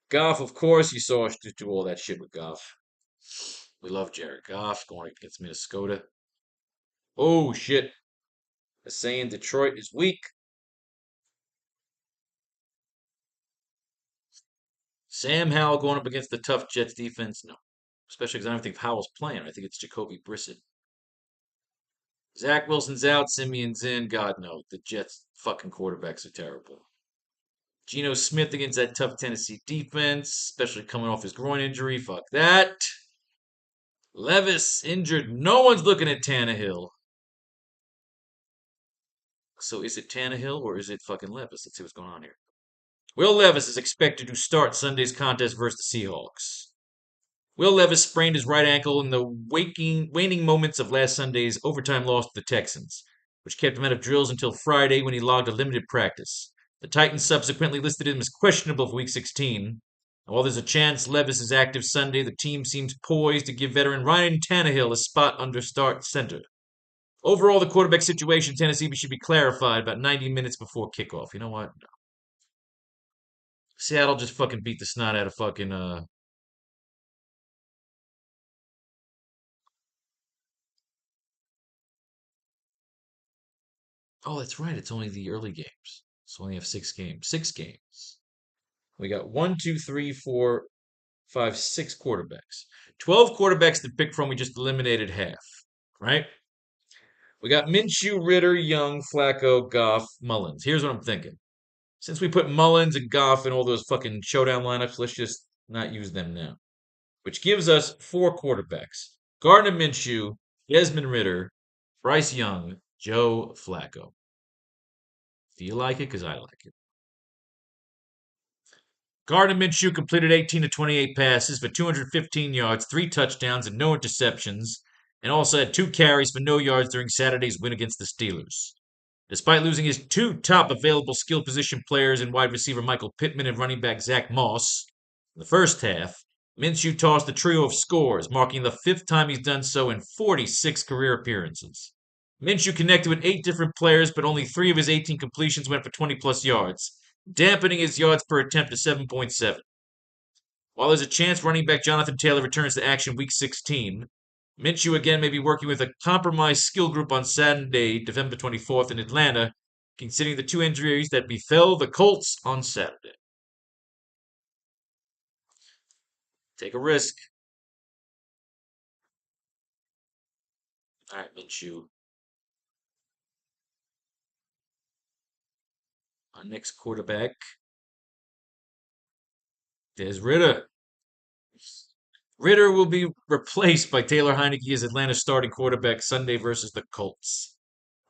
Goff, of course. You saw us do all that shit with Goff. We love Jared Goff going against Minnesota. Oh, shit. They're saying Detroit is weak. Sam Howell going up against the tough Jets defense? No. Especially because I don't think Howell's playing. I think it's Jacoby Brissett. Zach Wilson's out. Simeon's in. God, no. The Jets' fucking quarterbacks are terrible. Geno Smith against that tough Tennessee defense, especially coming off his groin injury. Fuck that. Levis injured. No one's looking at Tannehill. So is it Tannehill or is it fucking Levis? Let's see what's going on here. Will Levis is expected to start Sunday's contest versus the Seahawks. Will Levis sprained his right ankle in the waning moments of last Sunday's overtime loss to the Texans, which kept him out of drills until Friday when he logged a limited practice. The Titans subsequently listed him as questionable for Week 16. And while there's a chance Levis is active Sunday, the team seems poised to give veteran Ryan Tannehill a spot under start center. Overall, the quarterback situation in Tennessee should be clarified about 90 minutes before kickoff. You know what? Seattle just fucking beat the snot out of fucking Oh, that's right. It's only the early games. So we only have 6 games. 6 games. We got one, two, three, four, five, 6 quarterbacks. 12 quarterbacks to pick from. We just eliminated half. Right? We got Minshew, Ritter, Young, Flacco, Goff, Mullins. Here's what I'm thinking. Since we put Mullins and Goff in all those fucking showdown lineups, let's just not use them now. Which gives us 4 quarterbacks. Gardner Minshew, Desmond Ritter, Bryce Young, Joe Flacco. Do you like it? Because I like it. Gardner Minshew completed 18 to 28 passes for 215 yards, 3 touchdowns, and no interceptions, and also had 2 carries for no yards during Saturday's win against the Steelers. Despite losing his 2 top available skill position players in wide receiver Michael Pittman and running back Zach Moss, in the first half, Minshew tossed a trio of scores, marking the 5th time he's done so in 46 career appearances. Minshew connected with 8 different players, but only 3 of his 18 completions went for 20-plus yards, dampening his yards per attempt to 7.7. While there's a chance running back Jonathan Taylor returns to action Week 16, Minshew again may be working with a compromised skill group on Saturday, November 24th in Atlanta, considering the 2 injuries that befell the Colts on Saturday. Take a risk. All right, Minshew. Our next quarterback, Des Ritter. Ritter will be replaced by Taylor Heineke as Atlanta's starting quarterback Sunday versus the Colts.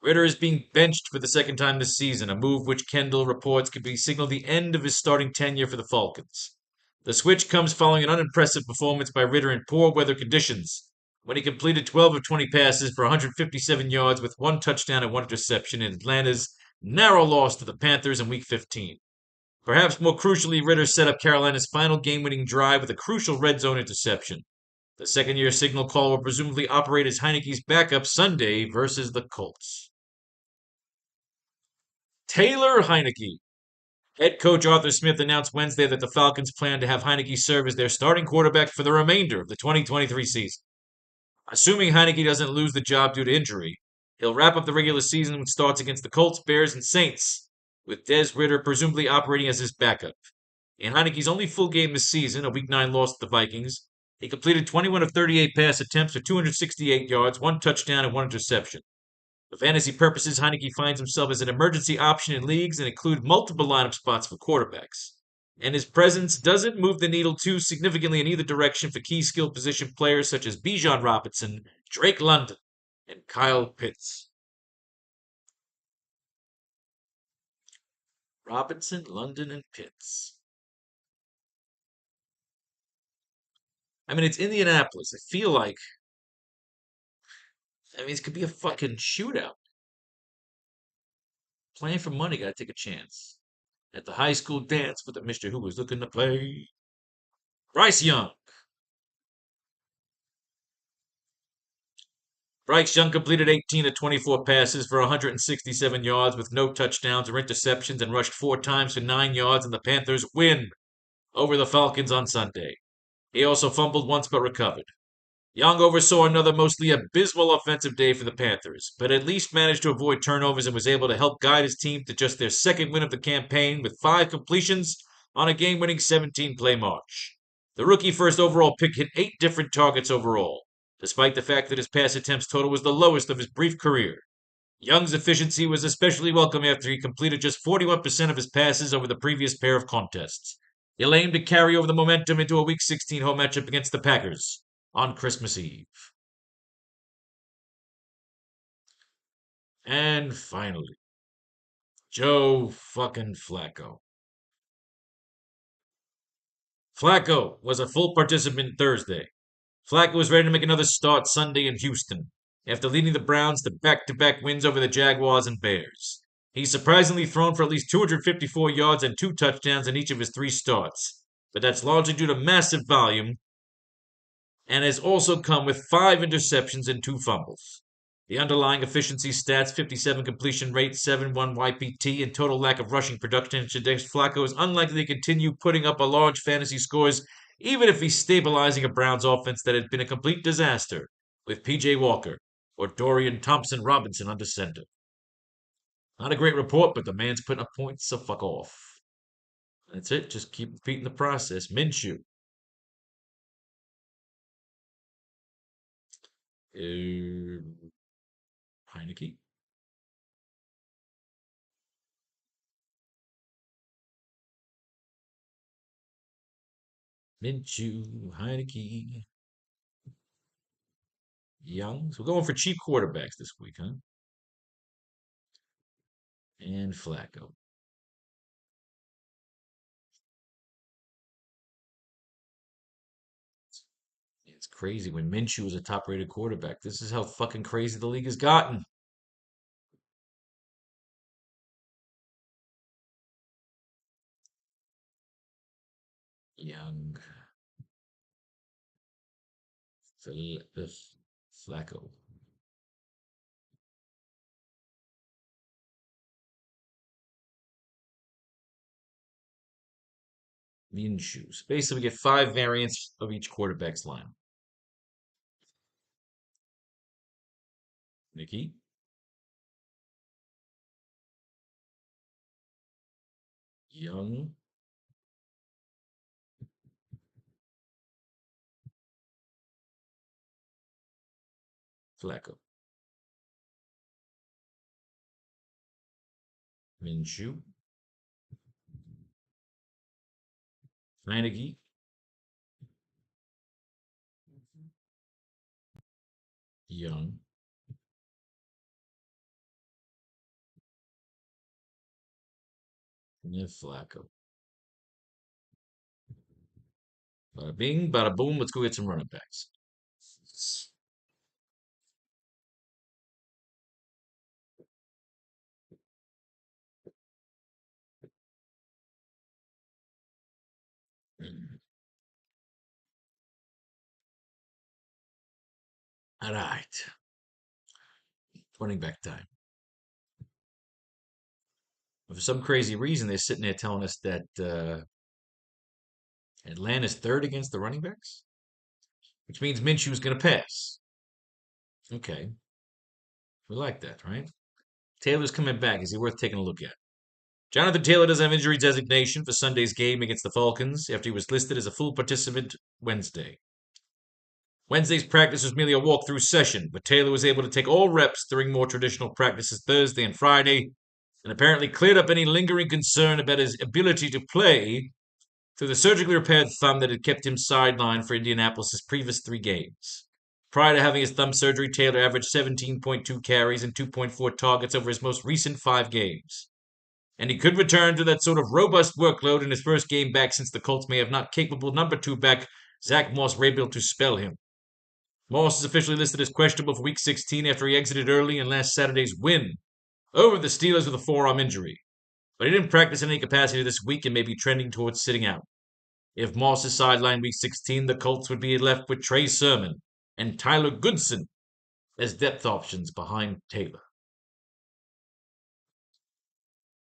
Ritter is being benched for the second time this season, a move which Kendall reports could be signal the end of his starting tenure for the Falcons. The switch comes following an unimpressive performance by Ritter in poor weather conditions, when he completed 12 of 20 passes for 157 yards with 1 touchdown and 1 interception in Atlanta's narrow loss to the Panthers in Week 15. Perhaps more crucially, Ritter set up Carolina's final game-winning drive with a crucial red zone interception. The second-year signal call will presumably operate as Heineke's backup Sunday versus the Colts. Taylor Heineke. Head coach Arthur Smith announced Wednesday that the Falcons plan to have Heineke serve as their starting quarterback for the remainder of the 2023 season. Assuming Heineke doesn't lose the job due to injury, he'll wrap up the regular season with starts against the Colts, Bears, and Saints, with Des Ritter presumably operating as his backup. In Heineke's only full game this season, a Week 9 loss to the Vikings, he completed 21 of 38 pass attempts for 268 yards, 1 touchdown, and 1 interception. For fantasy purposes, Heineke finds himself as an emergency option in leagues and include multiple lineup spots for quarterbacks. And his presence doesn't move the needle too significantly in either direction for key skill position players such as Bijan Robinson, Drake London, and Kyle Pitts. Robinson, London, and Pitts. I mean, it's Indianapolis. I feel like, it could be a fucking shootout. Playing for money, gotta take a chance. At the high school dance with the mister who was looking to play. Bryce Young. Bryce Young completed 18 of 24 passes for 167 yards with no touchdowns or interceptions and rushed 4 times for 9 yards in the Panthers' win over the Falcons on Sunday. He also fumbled once but recovered. Young oversaw another mostly abysmal offensive day for the Panthers, but at least managed to avoid turnovers and was able to help guide his team to just their second win of the campaign with 5 completions on a game-winning 17-play march. The rookie first overall pick hit 8 different targets overall, despite the fact that his pass attempts total was the lowest of his brief career. Young's efficiency was especially welcome after he completed just 41% of his passes over the previous pair of contests. He'll aim to carry over the momentum into a Week 16 home matchup against the Packers, on Christmas Eve. And finally, Joe fucking Flacco. Flacco was a full participant Thursday. Flacco was ready to make another start Sunday in Houston after leading the Browns to back-to-back wins over the Jaguars and Bears. He's surprisingly thrown for at least 254 yards and 2 touchdowns in each of his 3 starts, but that's largely due to massive volume and has also come with 5 interceptions and 2 fumbles. The underlying efficiency stats 57 completion rate, 7-1 YPT, and total lack of rushing production suggest Flacco is unlikely to continue putting up a large fantasy scores, even if he's stabilizing a Browns offense that had been a complete disaster with PJ Walker or Dorian Thompson Robinson under center. Not a great report, but the man's putting up points, so fuck off. That's it. Just keep repeating the process. Minshew. Heineke. Minshew, Heineke, Young. So we're going for cheap quarterbacks this week, huh? And Flacco. It's crazy when Minshew was a top-rated quarterback. This is how fucking crazy the league has gotten. Young, Flacco. Minshew. So basically, we get 5 variants of each quarterback's line. Nikki, Young, Flacco. Minshew, Heineke, Young, and then Flacco. Bada bing, bada boom. Let's go get some running backs. All right. Running back time. For some crazy reason, they're sitting there telling us that Atlanta's third against the running backs, which means Minshew's going to pass. Okay. We like that, right? Taylor's coming back. Is he worth taking a look at? Jonathan Taylor does have injury designation for Sunday's game against the Falcons after he was listed as a full participant Wednesday. Wednesday's practice was merely a walkthrough session, but Taylor was able to take all reps during more traditional practices Thursday and Friday, and apparently cleared up any lingering concern about his ability to play through the surgically repaired thumb that had kept him sidelined for Indianapolis' previous 3 games. Prior to having his thumb surgery, Taylor averaged 17.2 carries and 2.4 targets over his most recent 5 games. And he could return to that sort of robust workload in his first game back since the Colts may have not capable number 2 back Zach Moss were able to spell him. Moss is officially listed as questionable for Week 16 after he exited early in last Saturday's win over the Steelers with a forearm injury. But he didn't practice in any capacity this week and may be trending towards sitting out. If Moss is sidelined Week 16, the Colts would be left with Trey Sermon and Tyler Goodson as depth options behind Taylor.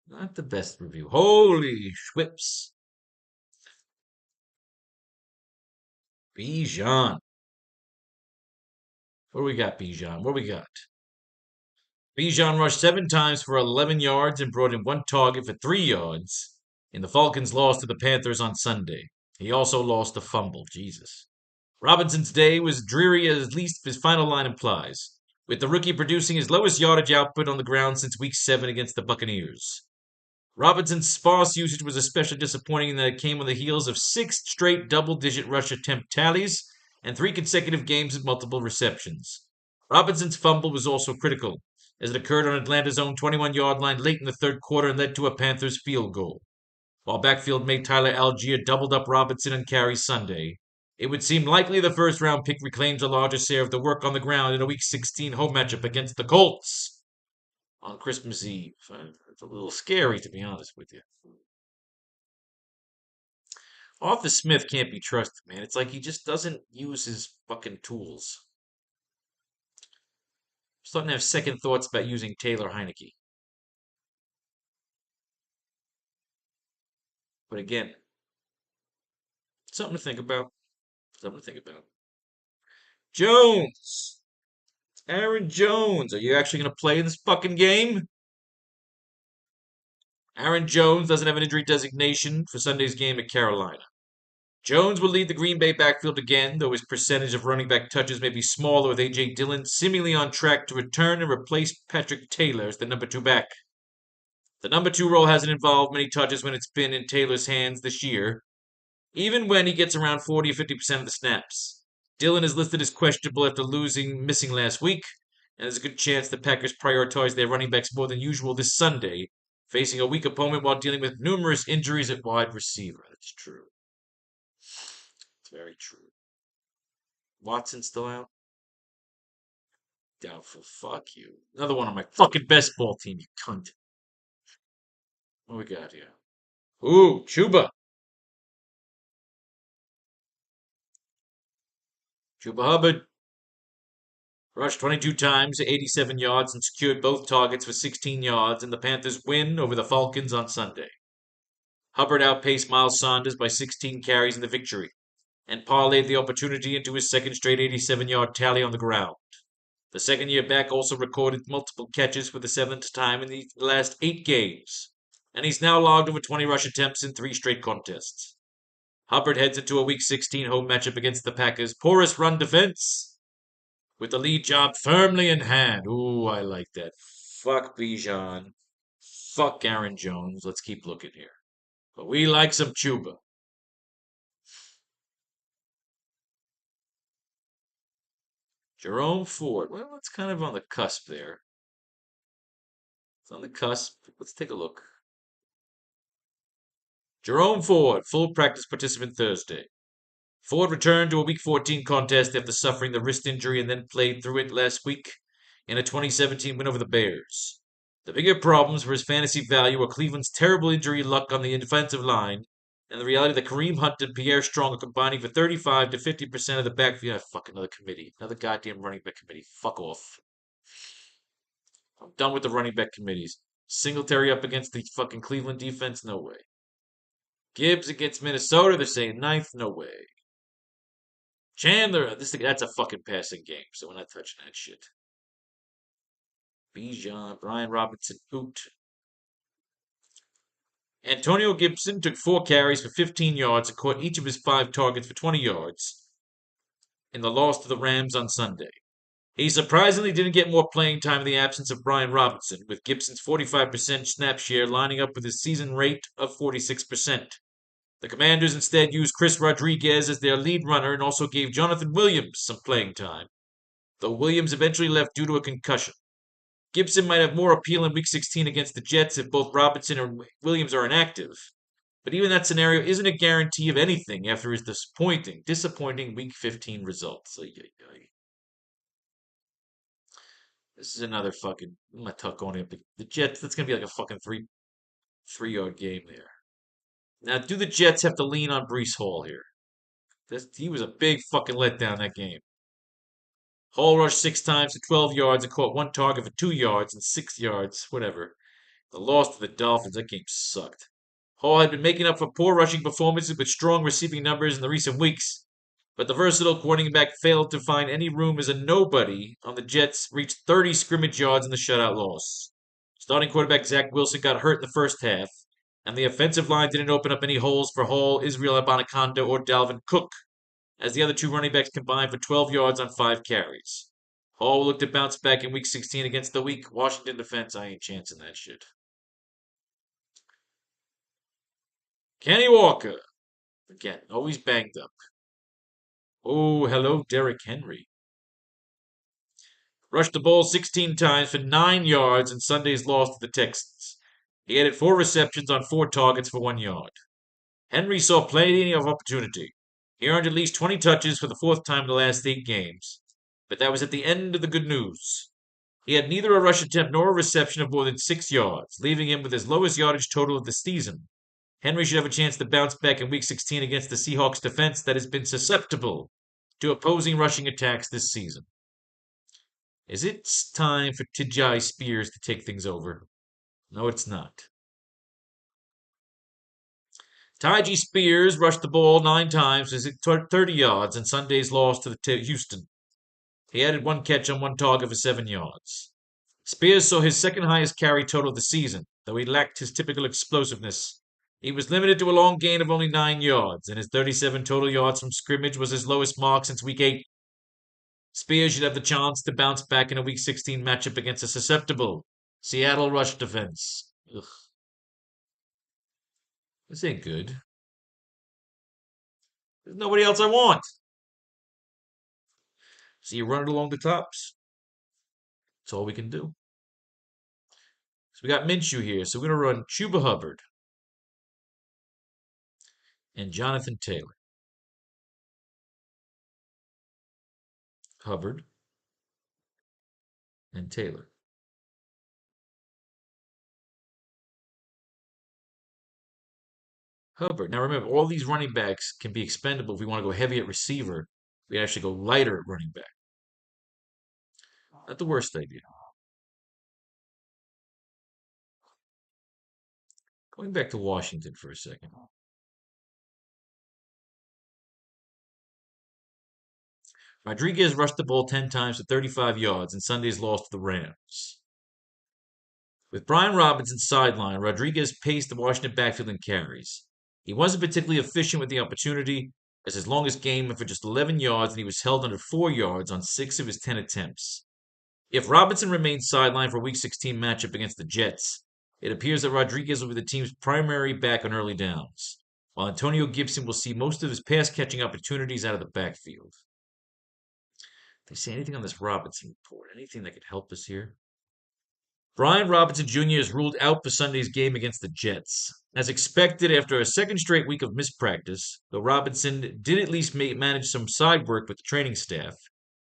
Not the best review. Holy schwips. Bijan. What do we got, Bijan? What do we got? Bijan rushed 7 times for 11 yards and brought in 1 target for 3 yards in the Falcons' loss to the Panthers on Sunday. He also lost a fumble. Jesus. Robinson's day was dreary as at least his final line implies, with the rookie producing his lowest yardage output on the ground since Week 7 against the Buccaneers. Robinson's sparse usage was especially disappointing in that it came on the heels of 6 straight double-digit rush attempt tallies and 3 consecutive games with multiple receptions. Robinson's fumble was also critical, as it occurred on Atlanta's own 21-yard line late in the third quarter and led to a Panthers field goal. While backfield mate Tyler Algier doubled up Robinson on carries Sunday, it would seem likely the first-round pick reclaims a larger share of the work on the ground in a Week 16 home matchup against the Colts on Christmas Eve. It's a little scary, to be honest with you. Arthur Smith can't be trusted, man. It's like he just doesn't use his fucking tools. I'm starting to have second thoughts about using Taylor Heineke. But again, something to think about. Something to think about. Jones! Aaron Jones, are you actually going to play in this fucking game? Aaron Jones doesn't have an injury designation for Sunday's game at Carolina. Jones will lead the Green Bay backfield again, though his percentage of running back touches may be smaller with A.J. Dillon seemingly on track to return and replace Patrick Taylor as the number 2 back. The number 2 role hasn't involved many touches when it's been in Taylor's hands this year, even when he gets around 40 or 50% of the snaps. Dillon is listed as questionable after missing last week, and there's a good chance the Packers prioritize their running backs more than usual this Sunday, facing a weak opponent while dealing with numerous injuries at wide receiver. That's true. It's very true. Watson still out? Doubtful. Fuck you. Another one on my fucking best ball team, you cunt. What we got here? Ooh, Chuba. Chuba Hubbard rushed 22 times, 87 yards, and secured both targets for 16 yards in the Panthers' win over the Falcons on Sunday. Hubbard outpaced Miles Sanders by 16 carries in the victory, and parlayed the opportunity into his second straight 87-yard tally on the ground. The second-year back also recorded multiple catches for the 7th time in the last 8 games, and he's now logged over 20 rush attempts in 3 straight contests. Hubbard heads into a Week 16 home matchup against the Packers' porous run defense, with the lead job firmly in hand. Ooh, I like that. Fuck Bijan. Fuck Aaron Jones. Let's keep looking here. But we like some Chuba. Jerome Ford. Well, it's kind of on the cusp there. It's on the cusp. Let's take a look. Jerome Ford, full practice participant Thursday. Ford returned to a Week 14 contest after suffering the wrist injury and then played through it last week in a 2017 win over the Bears. The bigger problems for his fantasy value are Cleveland's terrible injury luck on the defensive line and the reality that Kareem Hunt and Pierre Strong are combining for 35 to 50% of the backfield. Fuck, another committee. Another goddamn running back committee. Fuck off. I'm done with the running back committees. Singletary up against the fucking Cleveland defense? No way. Gibbs against Minnesota? They're saying ninth? No way. Chandler, that's a fucking passing game, so we're not touching that shit. Bijan, Brian Robinson, Hoot. Antonio Gibson took 4 carries for 15 yards and caught each of his 5 targets for 20 yards in the loss to the Rams on Sunday. He surprisingly didn't get more playing time in the absence of Brian Robinson, with Gibson's 45% snap share lining up with his season rate of 46%. The Commanders instead used Chris Rodriguez as their lead runner and also gave Jonathan Williams some playing time, though Williams eventually left due to a concussion. Gibson might have more appeal in Week 16 against the Jets if both Robinson and Williams are inactive, but even that scenario isn't a guarantee of anything after his disappointing Week 15 results. This is another fucking. I'm not going up the Jets. That's gonna be like a fucking three-yard game there. Now, do the Jets have to lean on Breece Hall here? He was a big fucking letdown that game. Hall rushed 6 times for 12 yards and caught 1 target for 2 yards and 6 yards, whatever. The loss to the Dolphins, that game sucked. Hall had been making up for poor rushing performances with strong receiving numbers in the recent weeks, but the versatile quarterback failed to find any room as a nobody on the Jets reached 30 scrimmage yards in the shutout loss. Starting quarterback Zach Wilson got hurt in the first half, and the offensive line didn't open up any holes for Hall, Israel Abanikanda, or Dalvin Cook, as the other 2 running backs combined for 12 yards on 5 carries. Hall will look to bounce back in Week 16 against the weak Washington defense. I ain't chancing that shit. Kenny Walker. Again, always banged up. Oh, hello, Derrick Henry. Rushed the ball 16 times for 9 yards in Sunday's loss to the Texans. He added 4 receptions on 4 targets for 1 yard. Henry saw plenty of opportunity. He earned at least 20 touches for the fourth time in the last 8 games. But that was at the end of the good news. He had neither a rush attempt nor a reception of more than 6 yards, leaving him with his lowest yardage total of the season. Henry should have a chance to bounce back in Week 16 against the Seahawks defense that has been susceptible to opposing rushing attacks this season. Is it time for Tijai Spears to take things over? No, it's not. Tyjae Spears rushed the ball 9 times for 30 yards in Sunday's loss to Houston. He added 1 catch on 1 target for 7 yards. Spears saw his second highest carry total of the season, though he lacked his typical explosiveness. He was limited to a long gain of only 9 yards, and his 37 total yards from scrimmage was his lowest mark since Week 8. Spears should have the chance to bounce back in a Week 16 matchup against a susceptible Seattle rush defense. Ugh, this ain't good. There's nobody else I want. So you run it along the tops. That's all we can do. So we got Minshew here. So we're going to run Chuba Hubbard and Jonathan Taylor. Hubbard and Taylor. Hubbard. Now remember, all these running backs can be expendable if we want to go heavy at receiver. We actually go lighter at running back. Not the worst idea. Going back to Washington for a second. Rodriguez rushed the ball 10 times for 35 yards in Sunday's loss to the Rams. With Brian Robinson sidelined, Rodriguez paced the Washington backfield in carries. He wasn't particularly efficient with the opportunity, as his longest game went for just 11 yards and he was held under 4 yards on 6 of his 10 attempts. If Robinson remains sidelined for Week 16 matchup against the Jets, it appears that Rodriguez will be the team's primary back on early downs, while Antonio Gibson will see most of his pass catching opportunities out of the backfield. They say anything on this Robinson report? Anything that could help us here? Brian Robinson Jr. is ruled out for Sunday's game against the Jets. As expected, after a second straight week of missed practice, though Robinson did at least manage some side work with the training staff,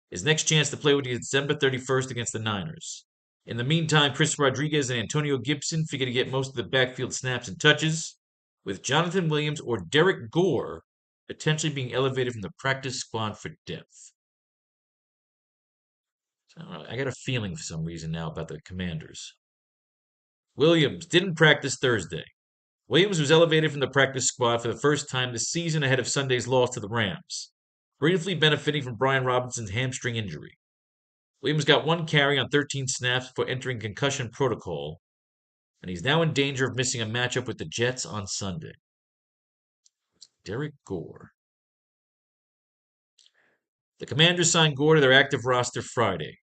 his next chance to play will be December 31st against the Niners. In the meantime, Chris Rodriguez and Antonio Gibson figure to get most of the backfield snaps and touches, with Jonathan Williams or Derek Gore potentially being elevated from the practice squad for depth. I don't know. I got a feeling for some reason now about the Commanders. Williams didn't practice Thursday. Williams was elevated from the practice squad for the first time this season ahead of Sunday's loss to the Rams, briefly benefiting from Brian Robinson's hamstring injury. Williams got 1 carry on 13 snaps before entering concussion protocol, and he's now in danger of missing a matchup with the Jets on Sunday. Derek Gore. The Commanders signed Gore to their active roster Friday.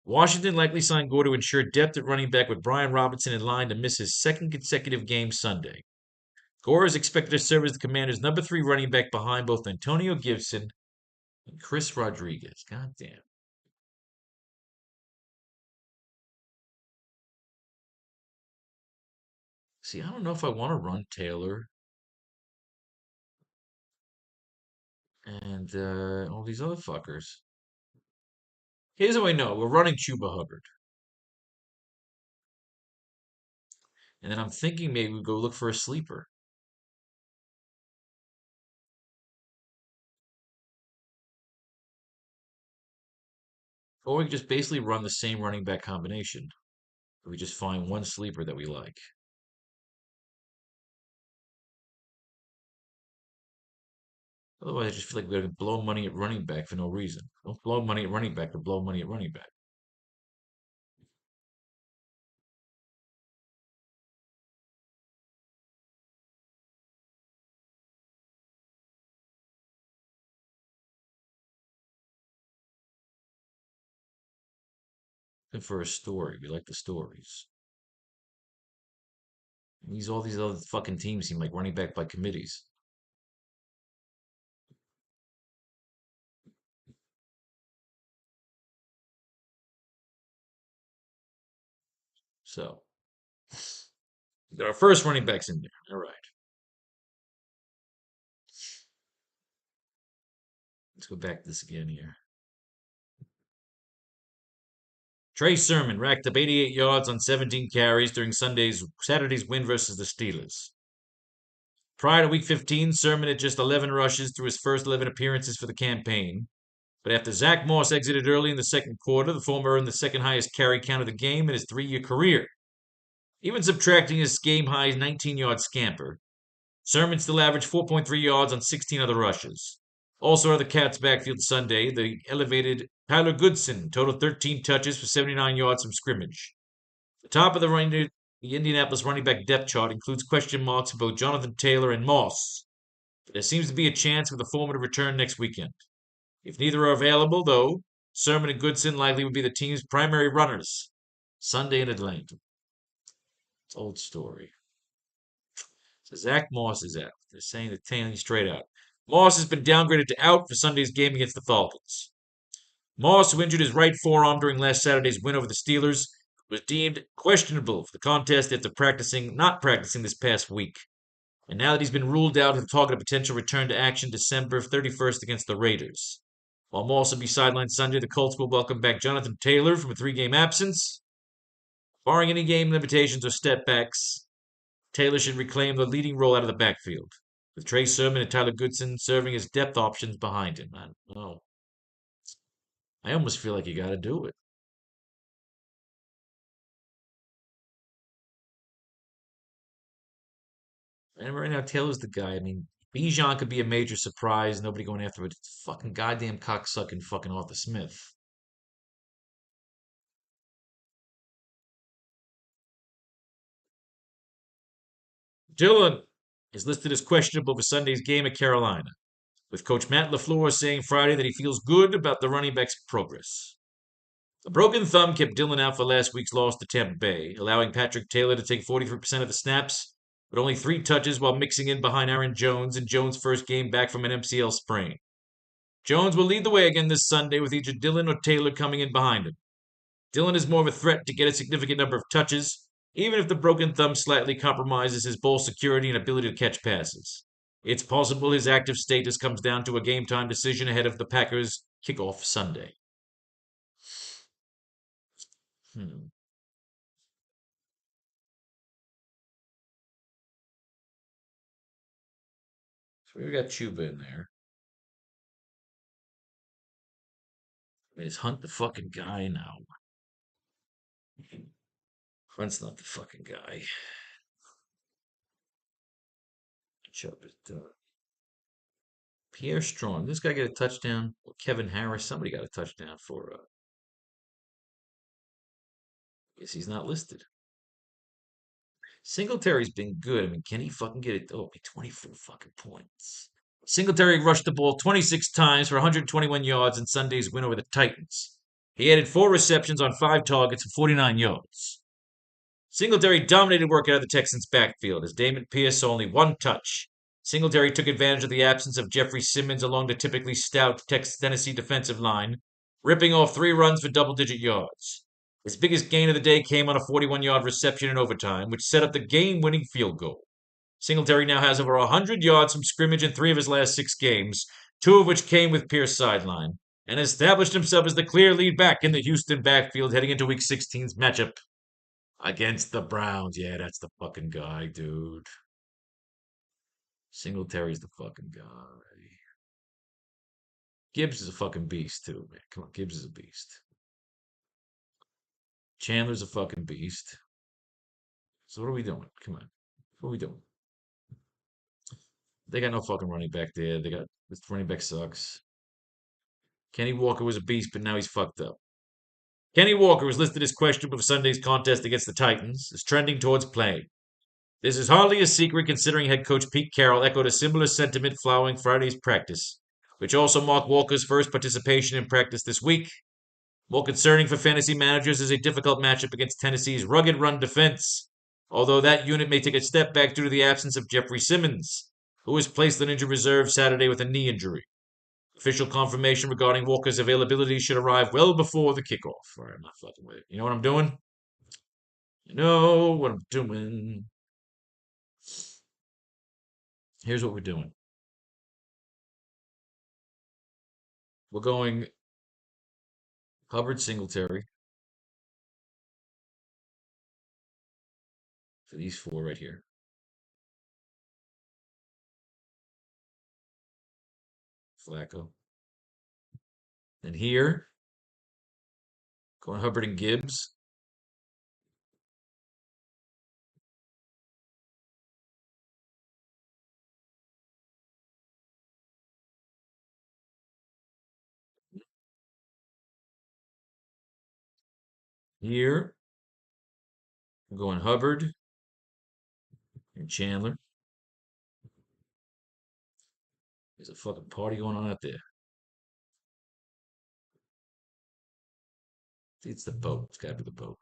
Washington likely signed Gore to ensure depth at running back with Brian Robinson in line to miss his second consecutive game Sunday. Gore is expected to serve as the Commanders' number 3 running back behind both Antonio Gibson and Chris Rodriguez. God damn. See, I don't know if I want to run Taylor and all these other fuckers. Here's how I know. We're running Chuba Hubbard. And then I'm thinking maybe we go look for a sleeper. Or we could just basically run the same running back combination. We just find one sleeper that we like. Otherwise, I just feel like we're going to blow money at running back for no reason. Don't blow money at running back to blow money at running back. Looking for a story. We like the stories. All these other fucking teams seem like running back by committees. So, got our first running backs in there. All right. Let's go back to this again here. Trey Sermon racked up 88 yards on 17 carries during Saturday's win versus the Steelers. Prior to Week 15, Sermon had just 11 rushes through his first 11 appearances for the campaign. But after Zach Moss exited early in the second quarter, the former earned the second highest carry count of the game in his 3-year career. Even subtracting his game-high 19-yard scamper, Sermon still averaged 4.3 yards on 16 other rushes. Also out of the Cats' backfield Sunday, the elevated Tyler Goodson totaled 13 touches for 79 yards from scrimmage. The top of the Indianapolis running back depth chart includes question marks for both Jonathan Taylor and Moss. But there seems to be a chance for the former to return next weekend. If neither are available, though, Sermon and Goodson likely would be the team's primary runners Sunday in Atlanta. It's an old story. So Zach Moss is out. They're saying the Taney straight out. Moss has been downgraded to out for Sunday's game against the Falcons. Moss, who injured his right forearm during last Saturday's win over the Steelers, was deemed questionable for the contest after not practicing this past week. And now that he's been ruled out, he'll target a potential return to action December 31st against the Raiders. While Moss will be sidelined Sunday, the Colts will welcome back Jonathan Taylor from a 3-game absence. Barring any game limitations or step-backs, Taylor should reclaim the leading role out of the backfield, with Trey Sermon and Tyler Goodson serving as depth options behind him. I almost feel like you got to do it. And right now, Taylor's the guy. I mean, Bijan could be a major surprise. Nobody going after it. It's fucking goddamn cocksucking fucking Arthur Smith. Dillon is listed as questionable for Sunday's game at Carolina, with Coach Matt LaFleur saying Friday that he feels good about the running back's progress. A broken thumb kept Dillon out for last week's loss to Tampa Bay, allowing Patrick Taylor to take 43% of the snaps, but only 3 touches while mixing in behind Aaron Jones in Jones' first game back from an MCL sprain. Jones will lead the way again this Sunday with either Dillon or Taylor coming in behind him. Dillon is more of a threat to get a significant number of touches, even if the broken thumb slightly compromises his ball security and ability to catch passes. It's possible his active status comes down to a game-time decision ahead of the Packers' kickoff Sunday. So we got Chuba in there. I mean, is Hunt the fucking guy now? Hunt's not the fucking guy. Chubb is done. Pierre Strong. This guy get a touchdown? Or Kevin Harris. Somebody got a touchdown for. Guess he's not listed. Singletary's been good. I mean, can he fucking get it? Oh, 24 fucking points. Singletary rushed the ball 26 times for 121 yards in Sunday's win over the Titans. He added 4 receptions on 5 targets for 49 yards. Singletary dominated work out of the Texans' backfield as Damon Pierce saw only 1 touch. Singletary took advantage of the absence of Jeffrey Simmons along the typically stout Tennessee defensive line, ripping off 3 runs for double-digit yards. His biggest gain of the day came on a 41-yard reception in overtime, which set up the game-winning field goal. Singletary now has over 100 yards from scrimmage in 3 of his last 6 games, 2 of which came with Pierce sideline, and established himself as the clear lead back in the Houston backfield heading into Week 16's matchup against the Browns. Yeah, that's the fucking guy, dude. Singletary's the fucking guy. Gibbs is a fucking beast, too, man. Come on, Gibbs is a beast. Chandler's a fucking beast. So what are we doing? Come on. What are we doing? They got no fucking running back there. This running back sucks. Kenny Walker was a beast, but now he's fucked up. Kenny Walker was listed as questionable for Sunday's contest against the Titans, is trending towards playing. This is hardly a secret considering head coach Pete Carroll echoed a similar sentiment following Friday's practice, which also marked Walker's first participation in practice this week. More concerning for fantasy managers is a difficult matchup against Tennessee's rugged run defense, although that unit may take a step back due to the absence of Jeffrey Simmons, who was placed on injured reserve Saturday with a knee injury. Official confirmation regarding Walker's availability should arrive well before the kickoff. All right, I'm not fucking with it. You know what I'm doing? You know what I'm doing. Here's what we're doing. We're going Hubbard Singletary for these four right here. Flacco. Then here, going Hubbard and Gibbs. Here, I'm going Hubbard and Chandler. There's a fucking party going on out there. It's the boat. It's got to be the boat.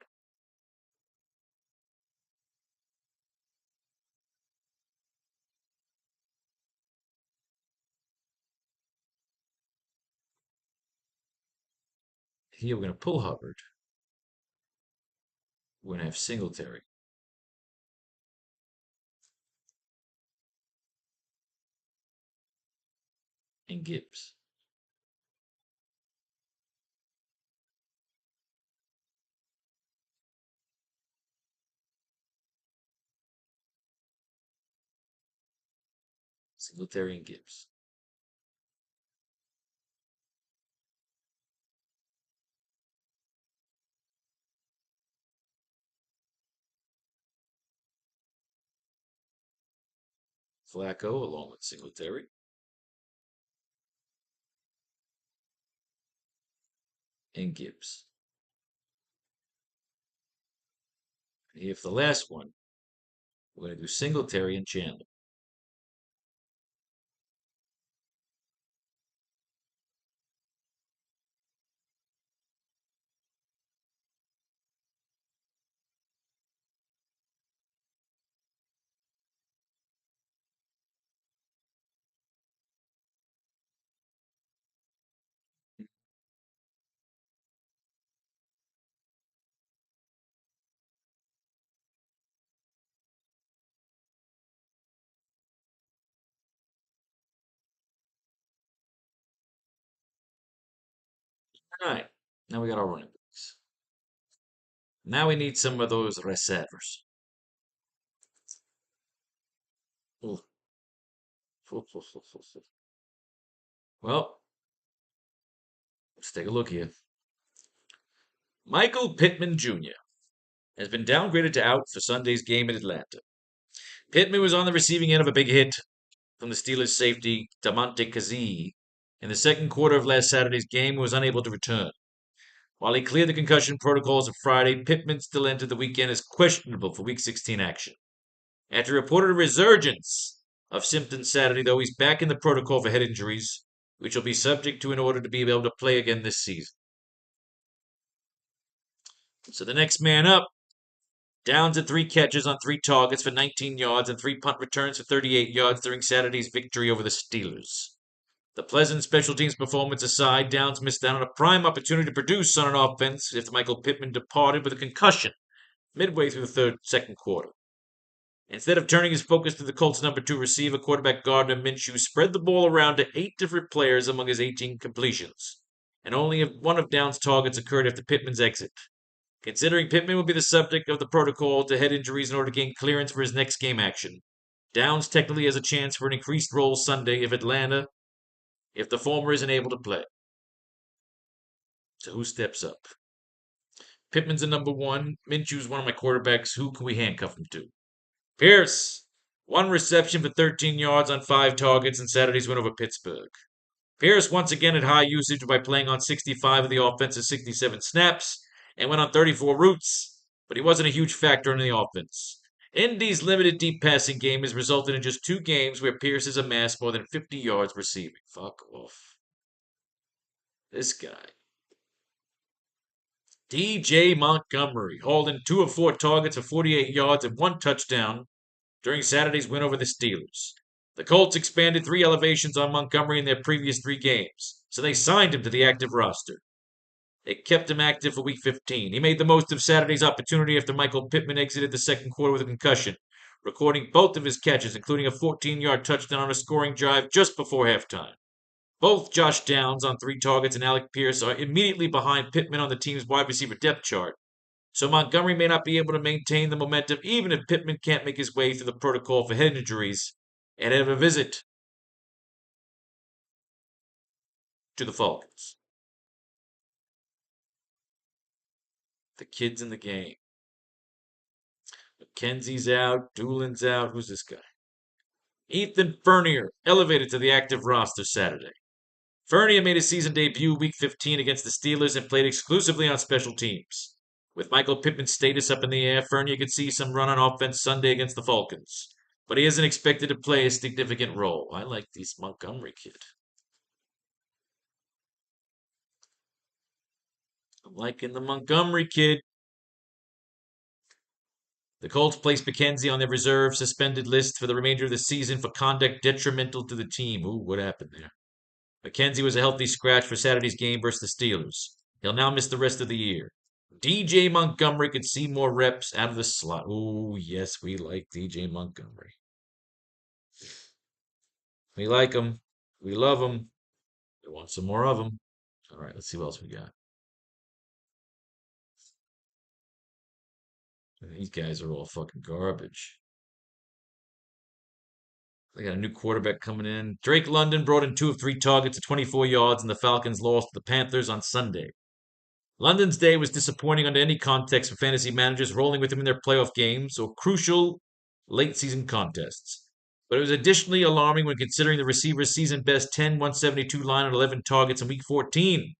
Here, we're going to pull Hubbard. We're going to have Singletary and Gibbs. Singletary and Gibbs. Flacco along with Singletary and Gibbs. And here for the last one, we're going to do Singletary and Chandler. All right. Now we got our running backs. Now we need some of those receivers. Well, let's take a look here. Michael Pittman Jr. has been downgraded to out for Sunday's game in Atlanta. Pittman was on the receiving end of a big hit from the Steelers safety Damonte Kazee in the second quarter of last Saturday's game and was unable to return. While he cleared the concussion protocols of Friday, Pittman still entered the weekend as questionable for Week 16 action. After reported a resurgence of symptoms Saturday, though, he's back in the protocol for head injuries, which will be subject to in order to be able to play again this season. So the next man up, Downs had 3 catches on 3 targets for 19 yards and 3 punt returns for 38 yards during Saturday's victory over the Steelers. The pleasant special teams performance aside, Downs missed out on a prime opportunity to produce on an offense if Michael Pittman departed with a concussion midway through the second quarter. Instead of turning his focus to the Colts' number 2 receiver, quarterback Gardner Minshew spread the ball around to 8 different players among his 18 completions, and only one of Downs' targets occurred after Pittman's exit. Considering Pittman will be the subject of the protocol to head injuries in order to gain clearance for his next game action, Downs technically has a chance for an increased role Sunday if the former isn't able to play. So who steps up? Pittman's the number 1. Minshew's one of my quarterbacks. Who can we handcuff him to? Pierce, 1 reception for 13 yards on 5 targets in Saturday's win over Pittsburgh. Pierce once again had high usage by playing on 65 of the offense's 67 snaps and went on 34 routes, but he wasn't a huge factor in the offense. Indy's limited deep passing game has resulted in just 2 games where Pierce has amassed more than 50 yards receiving. Fuck off. This guy. DJ Montgomery hauled in 2 of 4 targets for 48 yards and 1 touchdown during Saturday's win over the Steelers. The Colts expanded 3 elevations on Montgomery in their previous 3 games, so they signed him to the active roster. It kept him active for Week 15. He made the most of Saturday's opportunity after Michael Pittman exited the second quarter with a concussion, recording both of his catches, including a 14-yard touchdown on a scoring drive just before halftime. Both Josh Downs on 3 targets and Alec Pierce are immediately behind Pittman on the team's wide receiver depth chart, so Montgomery may not be able to maintain the momentum even if Pittman can't make his way through the protocol for head injuries ahead of a visit to the Falcons. The kid's in the game. McKenzie's out. Doolin's out. Who's this guy? Ethan Fernier, elevated to the active roster Saturday. Fernier made his season debut Week 15 against the Steelers and played exclusively on special teams. With Michael Pittman's status up in the air, Fernier could see some run on offense Sunday against the Falcons. But he isn't expected to play a significant role. I like this Montgomery kid. I'm liking the Montgomery kid. The Colts placed McKenzie on their reserve suspended list for the remainder of the season for conduct detrimental to the team. Ooh, what happened there? McKenzie was a healthy scratch for Saturday's game versus the Steelers. He'll now miss the rest of the year. DJ Montgomery could see more reps out of the slot. Ooh, yes, we like DJ Montgomery. We like him. We love him. We want some more of him. All right, let's see what else we got. These guys are all fucking garbage. They got a new quarterback coming in. Drake London brought in 2 of 3 targets at 24 yards, and the Falcons lost to the Panthers on Sunday. London's day was disappointing under any context for fantasy managers rolling with him in their playoff games or crucial late season contests. But it was additionally alarming when considering the receiver's season best 10-172 line on 11 targets in Week 14.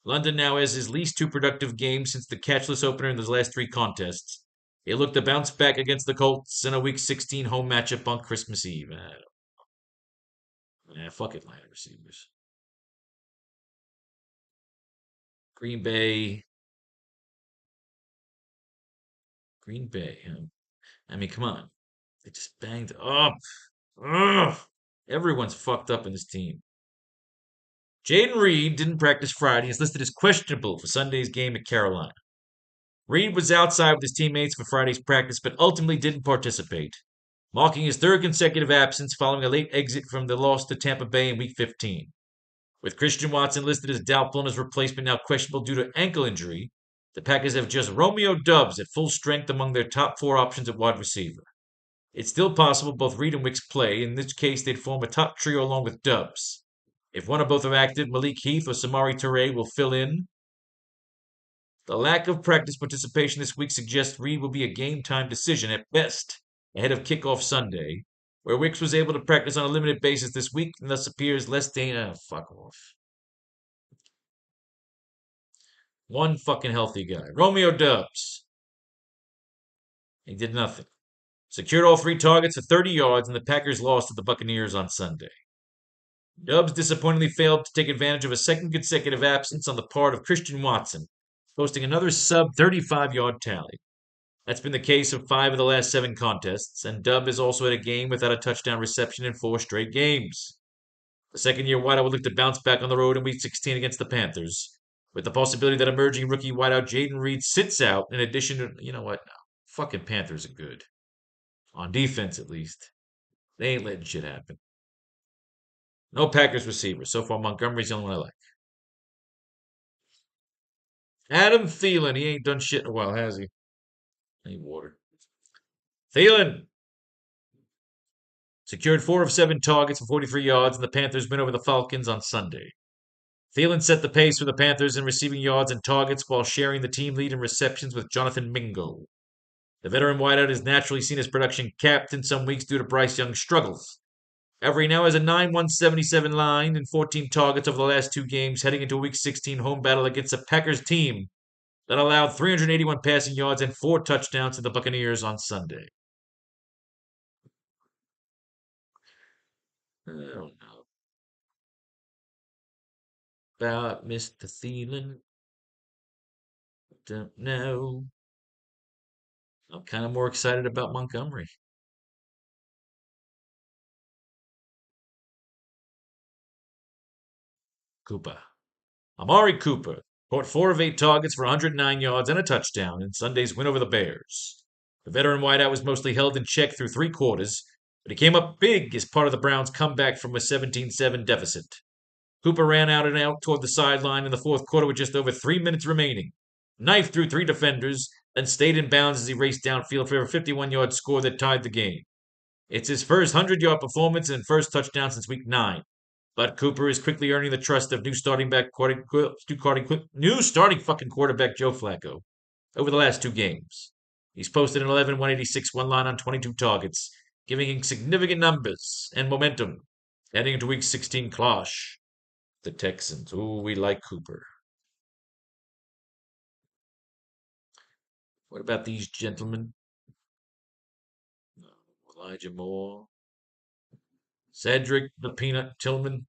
London now has his least 2 productive games since the catchless opener in his last 3 contests. He looked to bounce back against the Colts in a Week 16 home matchup on Christmas Eve. Fuck Atlanta receivers. Green Bay. I mean, come on. They just banged up. Ugh. Everyone's fucked up in this team. Jaden Reed didn't practice Friday. He's listed as questionable for Sunday's game at Carolina. Reed was outside with his teammates for Friday's practice, but ultimately didn't participate, marking his 3rd consecutive absence following a late exit from the loss to Tampa Bay in Week 15. With Christian Watson listed as doubtful and his replacement now questionable due to ankle injury, the Packers have just Romeo Doubs at full strength among their top 4 options at wide receiver. It's still possible both Reed and Wicks play. In this case, they'd form a top trio along with Doubs. If one or both are active, Malik Heath or Samari Toure will fill in. The lack of practice participation this week suggests Reed will be a game-time decision at best ahead of kickoff Sunday, where Wicks was able to practice on a limited basis this week and thus appears less dangerous. Fuck off. One fucking healthy guy. Romeo Doubs. He did nothing. Secured all 3 targets for 30 yards, and the Packers lost to the Buccaneers on Sunday. Doubs disappointingly failed to take advantage of a 2nd consecutive absence on the part of Christian Watson, posting another sub-35-yard tally. That's been the case of 5 of the last 7 contests, and Doub has also had a game without a touchdown reception in 4 straight games. The second-year wideout will look to bounce back on the road in Week 16 against the Panthers, with the possibility that emerging rookie wideout Jaden Reed sits out in addition to, you know what, no, fucking Panthers are good. On defense, at least. They ain't letting shit happen. No Packers receivers. So far, Montgomery's the only one I like. Adam Thielen. He ain't done shit in a while, has he? I need water. Thielen secured 4 of 7 targets for 43 yards, and the Panthers win over the Falcons on Sunday. Thielen set the pace for the Panthers in receiving yards and targets while sharing the team lead in receptions with Jonathan Mingo. The veteran wideout has naturally seen his production capped in some weeks due to Bryce Young's struggles. However, he now has a 9-1-77 line and 14 targets over the last 2 games, heading into a Week 16 home battle against a Packers team that allowed 381 passing yards and 4 touchdowns to the Buccaneers on Sunday. I don't know about Mr. Thielen. Don't know. I'm kind of more excited about Montgomery. Cooper. Amari Cooper. Caught 4 of 8 targets for 109 yards and a touchdown in Sunday's win over the Bears. The veteran wideout was mostly held in check through 3 quarters, but he came up big as part of the Browns' comeback from a 17-7 deficit. Cooper ran out and out toward the sideline in the fourth quarter with just over 3 minutes remaining, knifed through 3 defenders, then stayed in bounds as he raced downfield for a 51-yard score that tied the game. It's his first 100-yard performance and first touchdown since Week 9. But Cooper is quickly earning the trust of new starting fucking quarterback Joe Flacco over the last 2 games. He's posted an 11-186 one line on 22 targets, giving him significant numbers and momentum heading into Week 16 clash. The Texans. Ooh, we like Cooper. What about these gentlemen? Elijah Moore. Cedric the Peanut Tillman.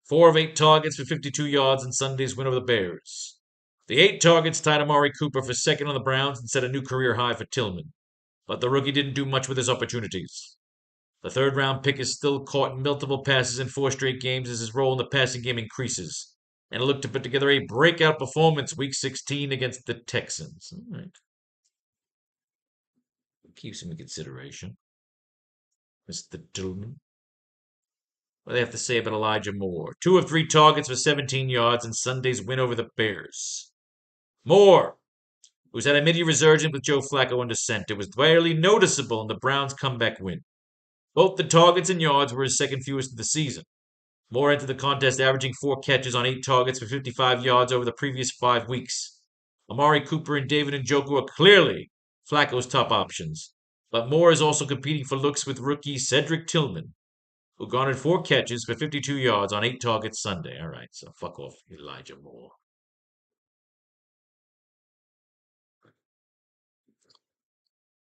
4 of 8 targets for 52 yards in Sunday's win over the Bears. The 8 targets tied Amari Cooper for second on the Browns and set a new career high for Tillman. But the rookie didn't do much with his opportunities. The third-round pick is still caught in multiple passes in 4 straight games as his role in the passing game increases, and looked to put together a breakout performance Week 16 against the Texans. All right. Keeps him in consideration. Mr. Tillman. What do they have to say about Elijah Moore? 2 of 3 targets for 17 yards in Sunday's win over the Bears. Moore, who's had a mid-year resurgence with Joe Flacco under center, was barely noticeable in the Browns' comeback win. Both the targets and yards were his second fewest of the season. Moore entered the contest averaging 4 catches on 8 targets for 55 yards over the previous 5 weeks. Amari Cooper and David Njoku are clearly Flacco's top options, but Moore is also competing for looks with rookie Cedric Tillman, who garnered 4 catches for 52 yards on 8 targets Sunday. All right, so fuck off, Elijah Moore.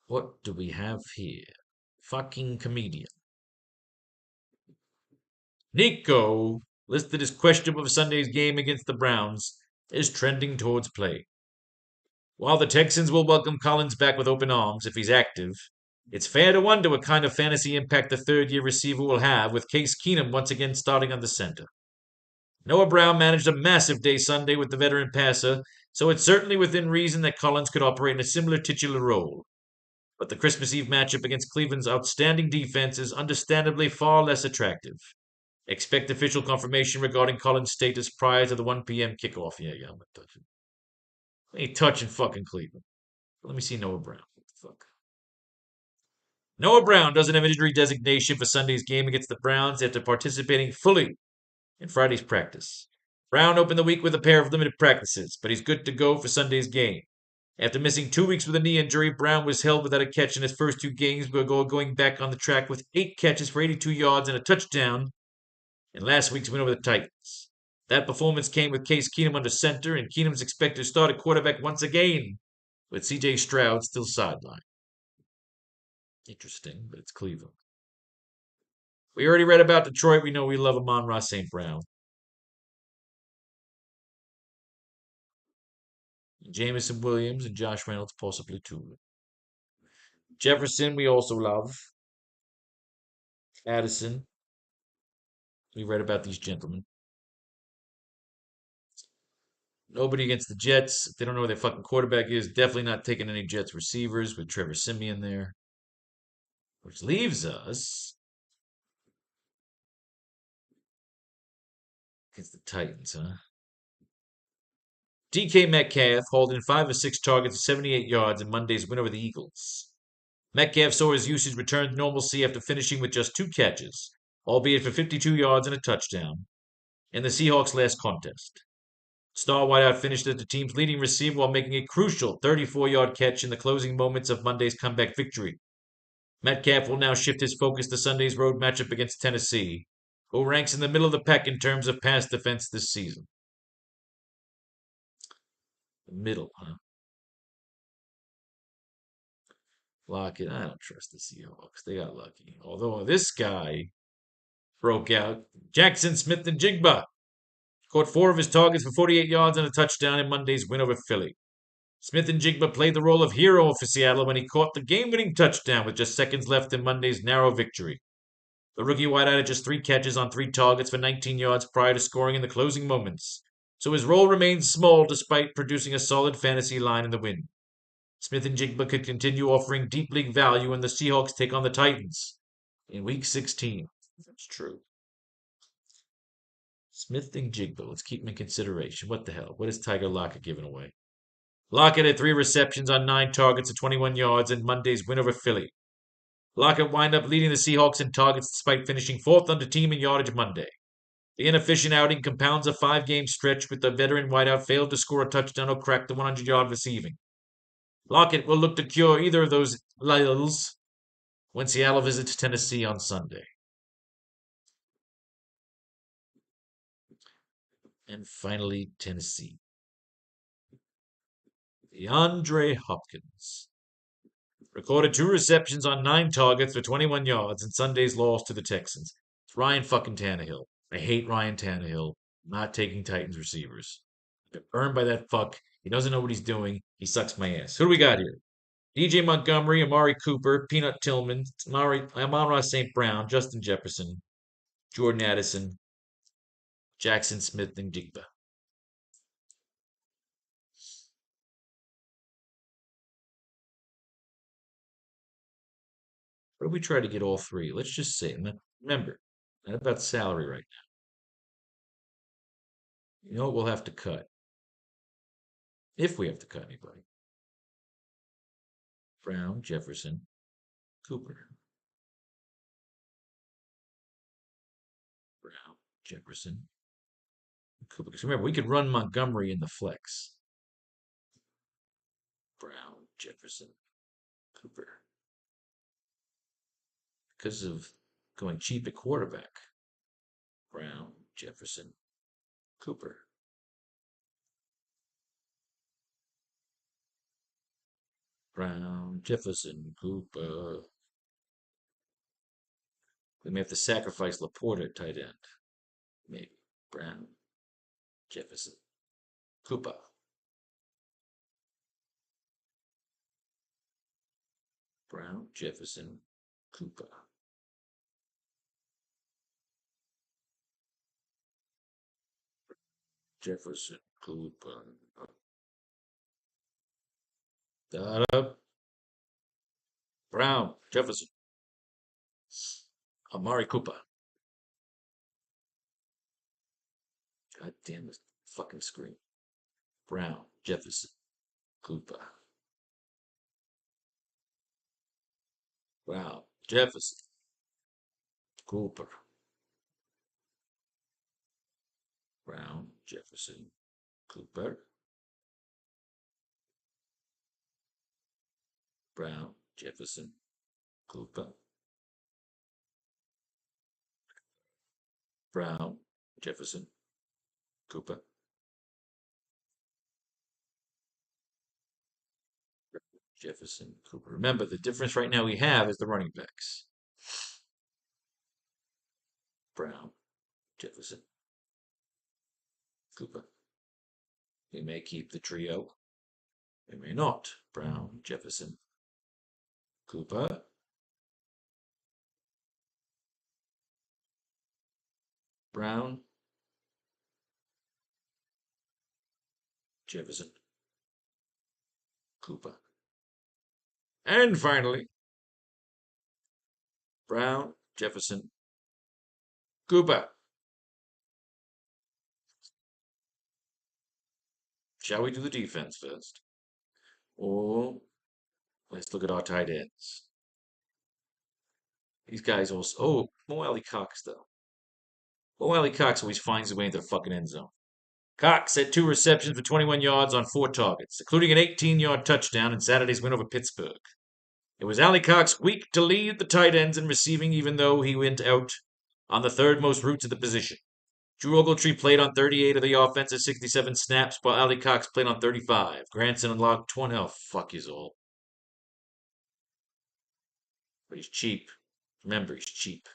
What do we have here? Fucking comedian. Nico, listed as questionable for Sunday's game against the Browns, is trending towards play. While the Texans will welcome Collins back with open arms if he's active, it's fair to wonder what kind of fantasy impact the third-year receiver will have with Case Keenum once again starting on the center. Noah Brown managed a massive day Sunday with the veteran passer, so it's certainly within reason that Collins could operate in a similar titular role. But the Christmas Eve matchup against Cleveland's outstanding defense is understandably far less attractive. Expect official confirmation regarding Collins' status prior to the 1 p.m. kickoff. Yeah, I'm not touching. I ain't touching fucking Cleveland. Let me see Noah Brown. What the fuck? Noah Brown doesn't have injury designation for Sunday's game against the Browns after participating fully in Friday's practice. Brown opened the week with a pair of limited practices, but he's good to go for Sunday's game. After missing 2 weeks with a knee injury, Brown was held without a catch in his first 2 games before going back on the track with 8 catches for 82 yards and a touchdown in last week's win over the Titans. That performance came with Case Keenum under center, and Keenum's expected to start at quarterback once again, with C.J. Stroud still sidelined. Interesting, but it's Cleveland. We already read about Detroit. We know we love Amon-Ra St. Brown. Jameson Williams and Josh Reynolds possibly too. Jefferson we also love. Addison. We read about these gentlemen. Nobody against the Jets. If they don't know who their fucking quarterback is, definitely not taking any Jets receivers with Trevor Siemian there. Which leaves us against the Titans, huh? DK Metcalf holding 5 of 6 targets for 78 yards in Monday's win over the Eagles. Metcalf saw his usage return to normalcy after finishing with just 2 catches, albeit for 52 yards and a touchdown, in the Seahawks' last contest. Star wideout finished as the team's leading receiver while making a crucial 34-yard catch in the closing moments of Monday's comeback victory. Metcalf will now shift his focus to Sunday's road matchup against Tennessee, who ranks in the middle of the pack in terms of pass defense this season. The middle, huh? Lockett, I don't trust the Seahawks. They got lucky. Although this guy broke out. Jackson Smith-Njigba caught 4 of his targets for 48 yards and a touchdown in Monday's win over Philly. Smith-Njigba played the role of hero for Seattle when he caught the game-winning touchdown with just seconds left in Monday's narrow victory. The rookie wideout had just 3 catches on 3 targets for 19 yards prior to scoring in the closing moments, so his role remains small despite producing a solid fantasy line in the win. Smith and Jigba could continue offering deep league value when the Seahawks take on the Titans in Week 16. That's true. Smith and Jigba, let's keep him in consideration. What the hell? What is Tiger Lockett giving away? Lockett had 3 receptions on 9 targets at 21 yards in Monday's win over Philly. Lockett wound up leading the Seahawks in targets despite finishing 4th on the team in yardage Monday. The inefficient outing compounds a 5-game stretch with the veteran wideout failed to score a touchdown or crack the 100-yard receiving. Lockett will look to cure either of those lulls when Seattle visits Tennessee on Sunday. And finally, Tennessee. DeAndre Hopkins recorded 2 receptions on 9 targets for 21 yards in Sunday's loss to the Texans. It's Ryan fucking Tannehill. I hate Ryan Tannehill. I'm not taking Titans receivers. I got burned by that fuck. He doesn't know what he's doing. He sucks my ass. Who do we got here? DJ Montgomery, Amari Cooper, Peanut Tillman, Amon-Ra St. Brown, Justin Jefferson, Jordan Addison, Jackson Smith, and Jigba. What if we try to get all 3? Let's just say, remember, not about salary right now. You know what we'll have to cut? If we have to cut anybody. Brown, Jefferson, Cooper. Brown, Jefferson, Cooper. Because remember, we could run Montgomery in the flex. Brown, Jefferson, Cooper. Because of going cheap at quarterback. Brown, Jefferson, Cooper. Brown, Jefferson, Cooper. We may have to sacrifice Laporta at tight end. Maybe. Brown, Jefferson, Cooper. Brown, Jefferson, Cooper. Jefferson, Cooper. Da-da. Brown, Jefferson, Amari Cooper. God damn this fucking screen. Brown, Jefferson, Cooper. Brown, Jefferson, Cooper. Brown, Jefferson, Cooper. Brown, Jefferson, Cooper. Brown, Jefferson, Cooper. Jefferson, Cooper. Remember, the difference right now we have is the running backs. Brown, Jefferson, Cooper. We may keep the trio. We may not. Brown, Jefferson, Cooper. Brown, Jefferson, Cooper. And finally, Brown, Jefferson, Cooper. Shall we do the defense first? Or let's look at our tight ends. These guys also. Oh, Mo Alley Cox, though. Mo Alley Cox always finds his way into the fucking end zone. Cox had 2 receptions for 21 yards on 4 targets, including an 18-yard touchdown in Saturday's win over Pittsburgh. It was Alley Cox's week to lead the tight ends in receiving, even though he went out on the 3rd most routes at the position. Drew Ogletree played on 38 of the offensive 67 snaps, while Alley Cox played on 35. Granson unlocked 20. Oh, fuck you all. But he's cheap. Remember, he's cheap.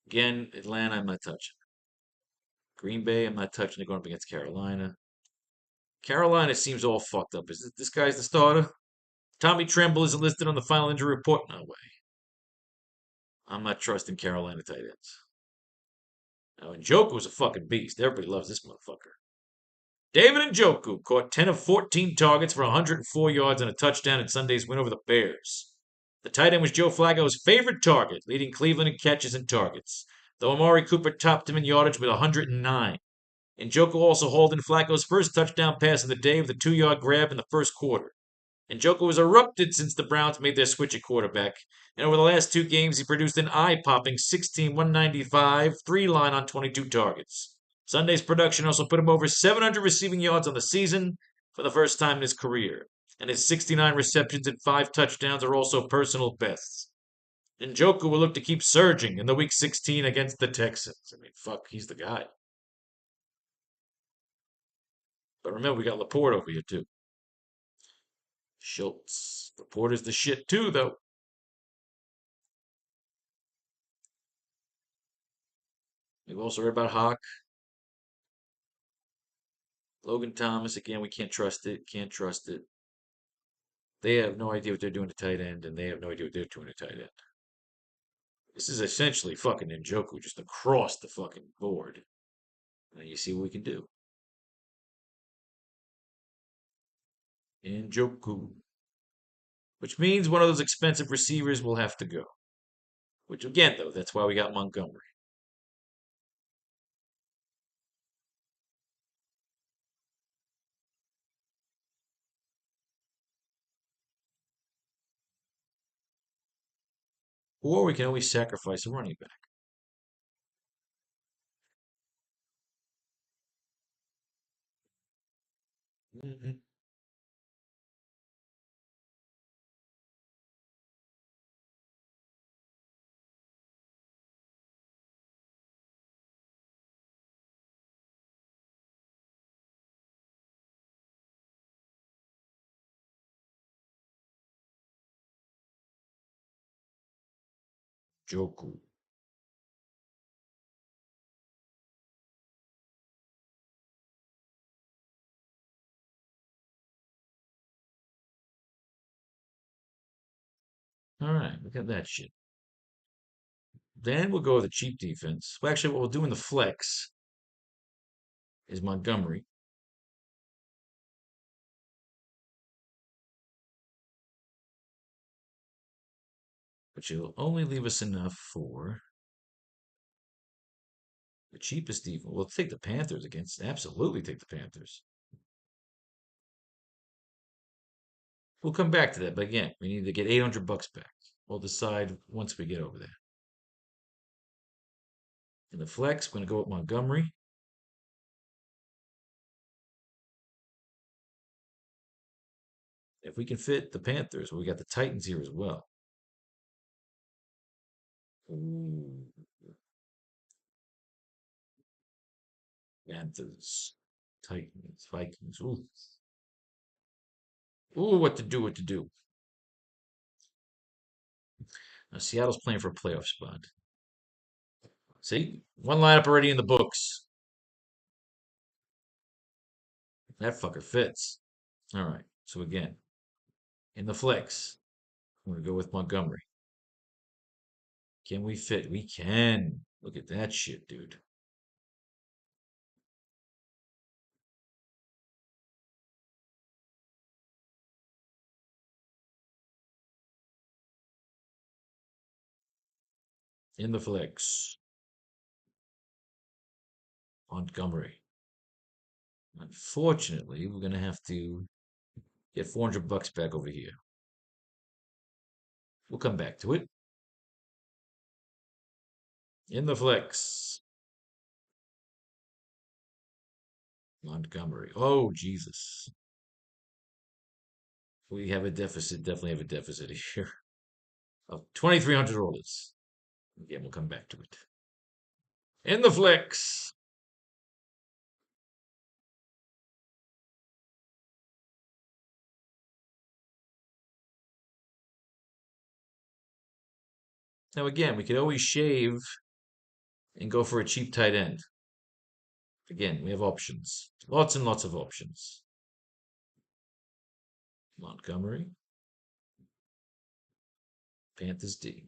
Again, Atlanta, I'm not touching. Green Bay, I'm not touching. They're going up against Carolina. Carolina seems all fucked up. Is this guy's the starter? Tommy Tremble isn't listed on the final injury report. No way. I'm not trusting Carolina tight ends. Now, Njoku's a fucking beast. Everybody loves this motherfucker. David Njoku caught 10 of 14 targets for 104 yards and a touchdown in Sunday's win over the Bears. The tight end was Joe Flacco's favorite target, leading Cleveland in catches and targets, though Amari Cooper topped him in yardage with 109. Njoku also hauled in Flacco's first touchdown pass of the day with a 2-yard grab in the first quarter. Njoku has erupted since the Browns made their switch at quarterback, and over the last 2 games he produced an eye-popping 16-195 3-line on 22 targets. Sunday's production also put him over 700 receiving yards on the season for the first time in his career, and his 69 receptions and 5 touchdowns are also personal bests. Njoku will look to keep surging in the Week 16 against the Texans. I mean, fuck, he's the guy. But remember, we got Laporte over here, too. Schultz. Laporte is the shit, too, though. We've also heard about Hawk. Logan Thomas, again, we can't trust it. Can't trust it. They have no idea what they're doing to tight end, and they have no idea what they're doing to tight end. This is essentially fucking Njoku just across the fucking board. Now you see what we can do. Njoku. Which means one of those expensive receivers will have to go. Which, again, though, that's why we got Montgomery. Or we can always sacrifice a running back. Mm-hmm. Joku. All right, look at that shit. Then we'll go with the cheap defense. Well, actually, what we'll do in the flex is Montgomery. But you'll only leave us enough for the cheapest defense. We'll take the Panthers against. Absolutely take the Panthers. We'll come back to that, but again, we need to get 800 bucks back. We'll decide once we get over there. In the flex, we're going to go with Montgomery. If we can fit the Panthers, well, we got the Titans here as well. Ooh. Panthers, Titans, Vikings. Ooh. Ooh, what to do, what to do. Now, Seattle's playing for a playoff spot. See? One lineup already in the books. That fucker fits. All right. So again, in the flex, I'm going to go with Montgomery. Can we fit? We can. Look at that shit, dude. In the flex, Montgomery. Unfortunately, we're going to have to get 400 bucks back over here. We'll come back to it. In the flex, Montgomery. Oh, Jesus. We have a deficit, definitely have a deficit here of 2,300 orders. Again, we'll come back to it. In the flex, now again, we could always shave and go for a cheap tight end. Again, we have options. Lots and lots of options. Montgomery. Panthers D.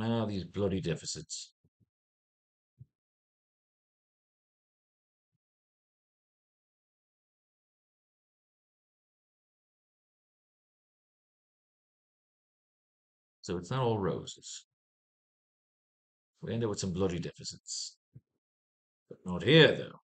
Ah, these bloody deficits. So it's not all roses. We end up with some bloody deficits. But not here, though.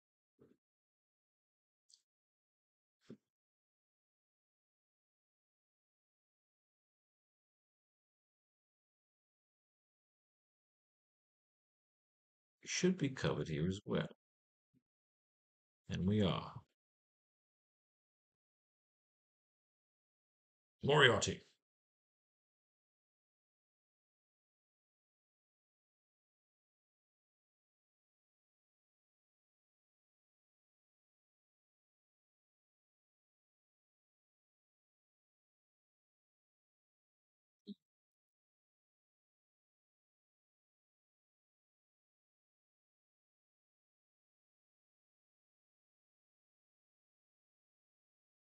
We should be covered here as well. And we are. Moriarty.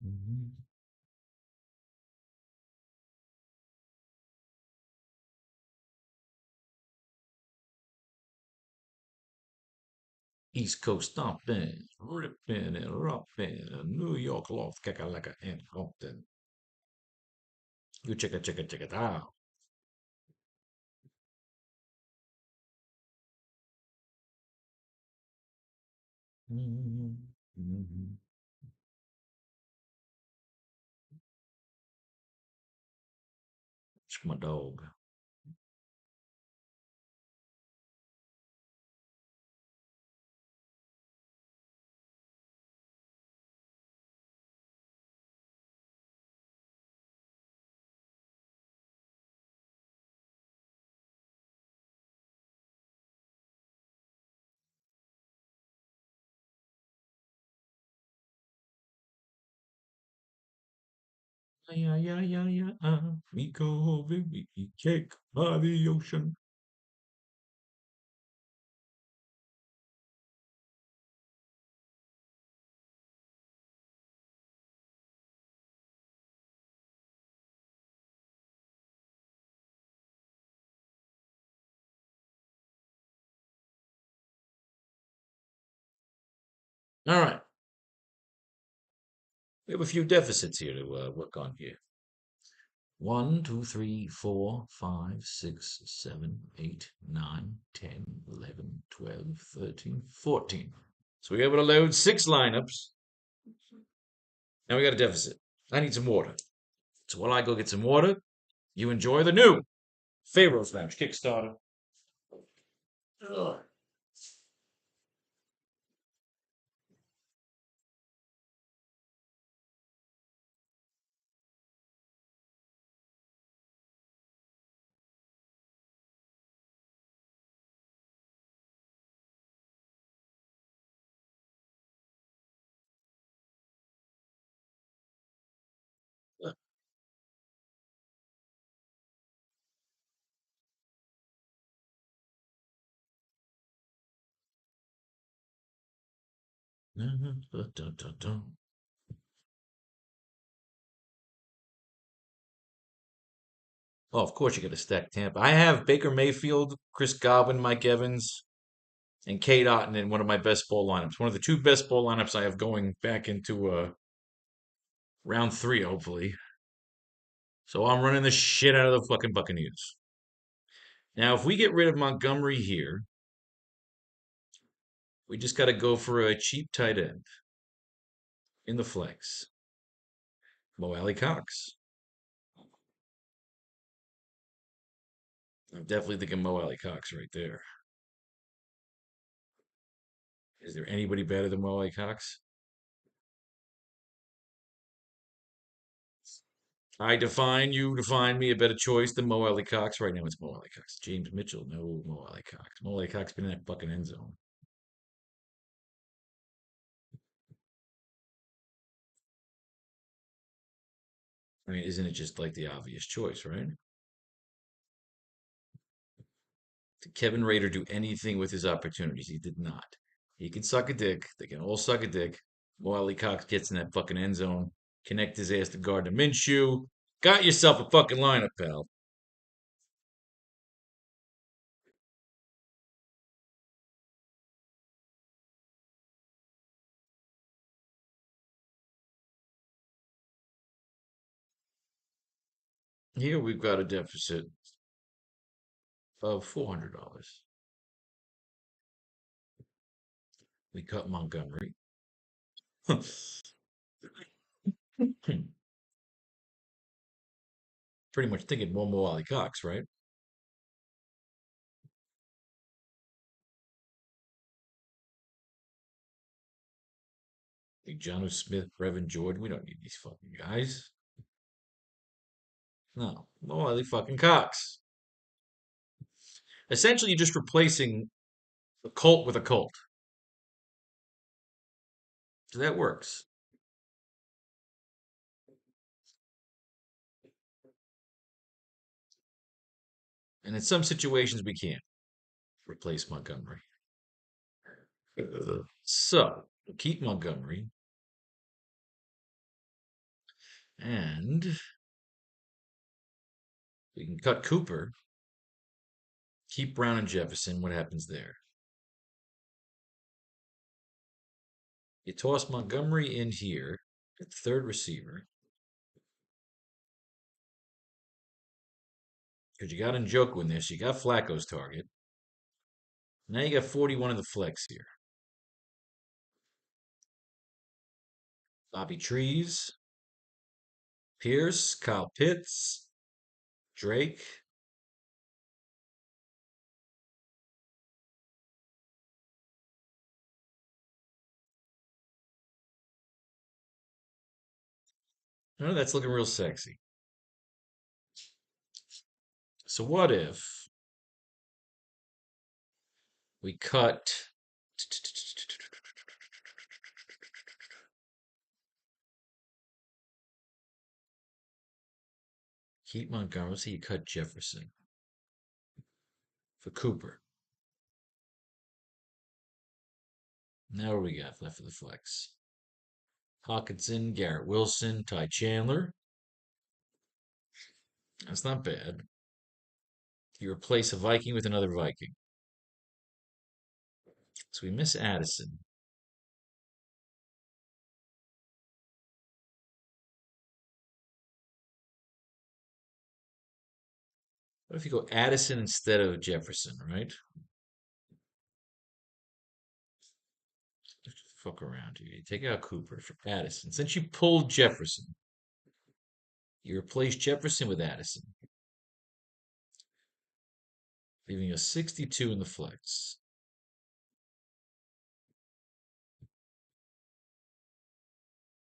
Mhm. East Coast stomping, ripping and ropping, New York loft, kakalaka and Compton. You check it out. Mhm. It's my dog. Yeah, yeah, yeah, yeah. We go, we cake by the ocean. All right. We have a few deficits here to work on here. 1, 2, 3, 4, 5, 6, 7, 8, 9, 10, 11, 12, 13, 14. So we're able to load 6 lineups. Now we got a deficit. I need some water. So while I go get some water, you enjoy the new Pharaoh's Lounge Kickstarter. Ugh. Oh, of course you got to stack Tampa. I have Baker Mayfield, Chris Godwin, Mike Evans, and Kate Otten in one of my best ball lineups. One of the two best ball lineups I have going back into round three, hopefully. So I'm running the shit out of the fucking Buccaneers. Now, if we get rid of Montgomery here, we just got to go for a cheap tight end in the flex. Mo Alley Cox. I'm definitely thinking Mo Alley Cox right there. Is there anybody better than Mo Alley Cox? You define me a better choice than Mo Alley Cox. Right now it's Mo Alley Cox. James Mitchell, no Mo Alley Cox. Mo Alley Cox been in that fucking end zone. I mean, isn't it just like the obvious choice, right? Did Kevin Rader do anything with his opportunities? He did not. He can suck a dick. They can all suck a dick. Mo Alley Cox gets in that fucking end zone, connect his ass to Gardner Minshew. Got yourself a fucking lineup, pal. Here we've got a deficit of $400. We cut Montgomery. Pretty much thinking more Wally Cox, right? Like John Smith, Brevin Jordan. We don't need these fucking guys. No, Wally fucking Cox. Essentially, you're just replacing a cult with a cult. So that works. And in some situations, we can't replace Montgomery. So, we'll keep Montgomery. And we can cut Cooper. Keep Brown and Jefferson. What happens there? You toss Montgomery in here at third receiver. Because you got Njoku in there, so you got Flacco's target. Now you got 41 in the flex here. Bobby Trees, Pierce, Kyle Pitts, Drake. Oh, that's looking real sexy. So what if we cut keep Montgomery? Let's say you cut Jefferson for Cooper. Now what do we got left for the flex? Hawkinson, Garrett Wilson, Ty Chandler. That's not bad. You replace a Viking with another Viking. So we miss Addison. What if you go Addison instead of Jefferson, right? Fuck around here. You take out Cooper for Addison. Since you pulled Jefferson, you replace Jefferson with Addison, leaving a 62 in the flex.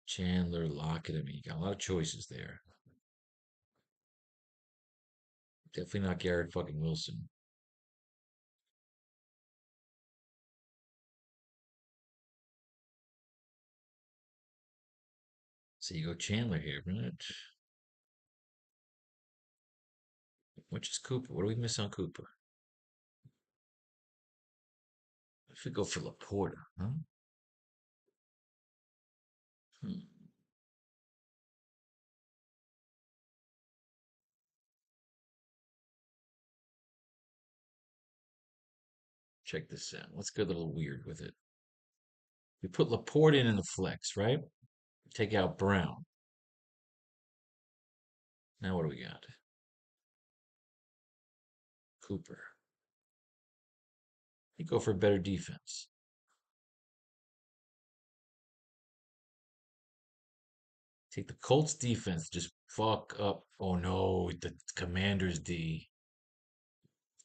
Chandler, Lockett. I mean, you got a lot of choices there. Definitely not Garrett fucking Wilson. So you go Chandler here, right? Which is Cooper? What do we miss on Cooper? If we go for Laporta, huh? Hmm. Check this out. Let's go a little weird with it. We put Laporta in the flex, right? Take out Brown. Now what do we got? Cooper. You go for better defense. Take the Colts defense, just fuck up. Oh no, the Commanders D.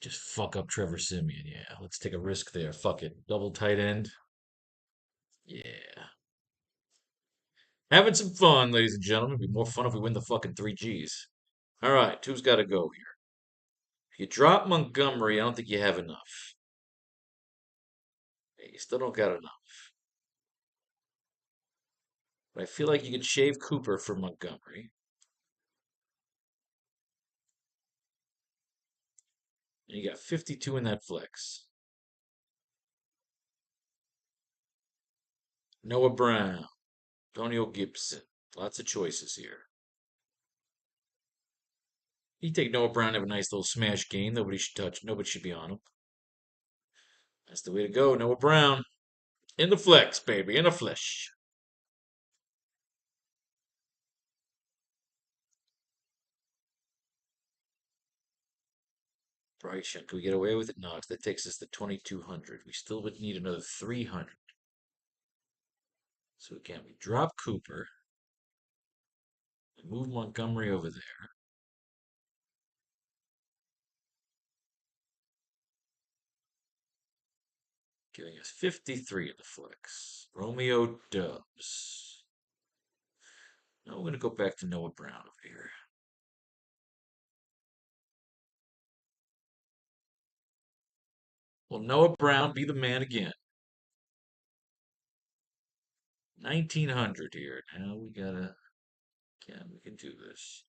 Just fuck up Trevor Simeon. Yeah, let's take a risk there. Fuck it. Double tight end. Yeah. Having some fun, ladies and gentlemen. It'd be more fun if we win the fucking three G's. All right, two's got to go here. If you drop Montgomery, I don't think you have enough. You still don't got enough. But I feel like you could shave Cooper for Montgomery. And you got 52 in that flex. Noah Brown, Antonio Gibson. Lots of choices here. You take Noah Brown, have a nice little smash game. Nobody should touch. Nobody should be on him. That's the way to go. Noah Brown in the flex, baby, in the flesh. Bright Can we get away with it? No, 'cause that takes us to 2,200. We still would need another 300. So again, we drop Cooper and move Montgomery over there. Giving us 53 in the flex. Romeo Dubs. Now we're going to go back to Noah Brown over here. Will Noah Brown be the man again? 1,900 here. Now we gotta, we can do this.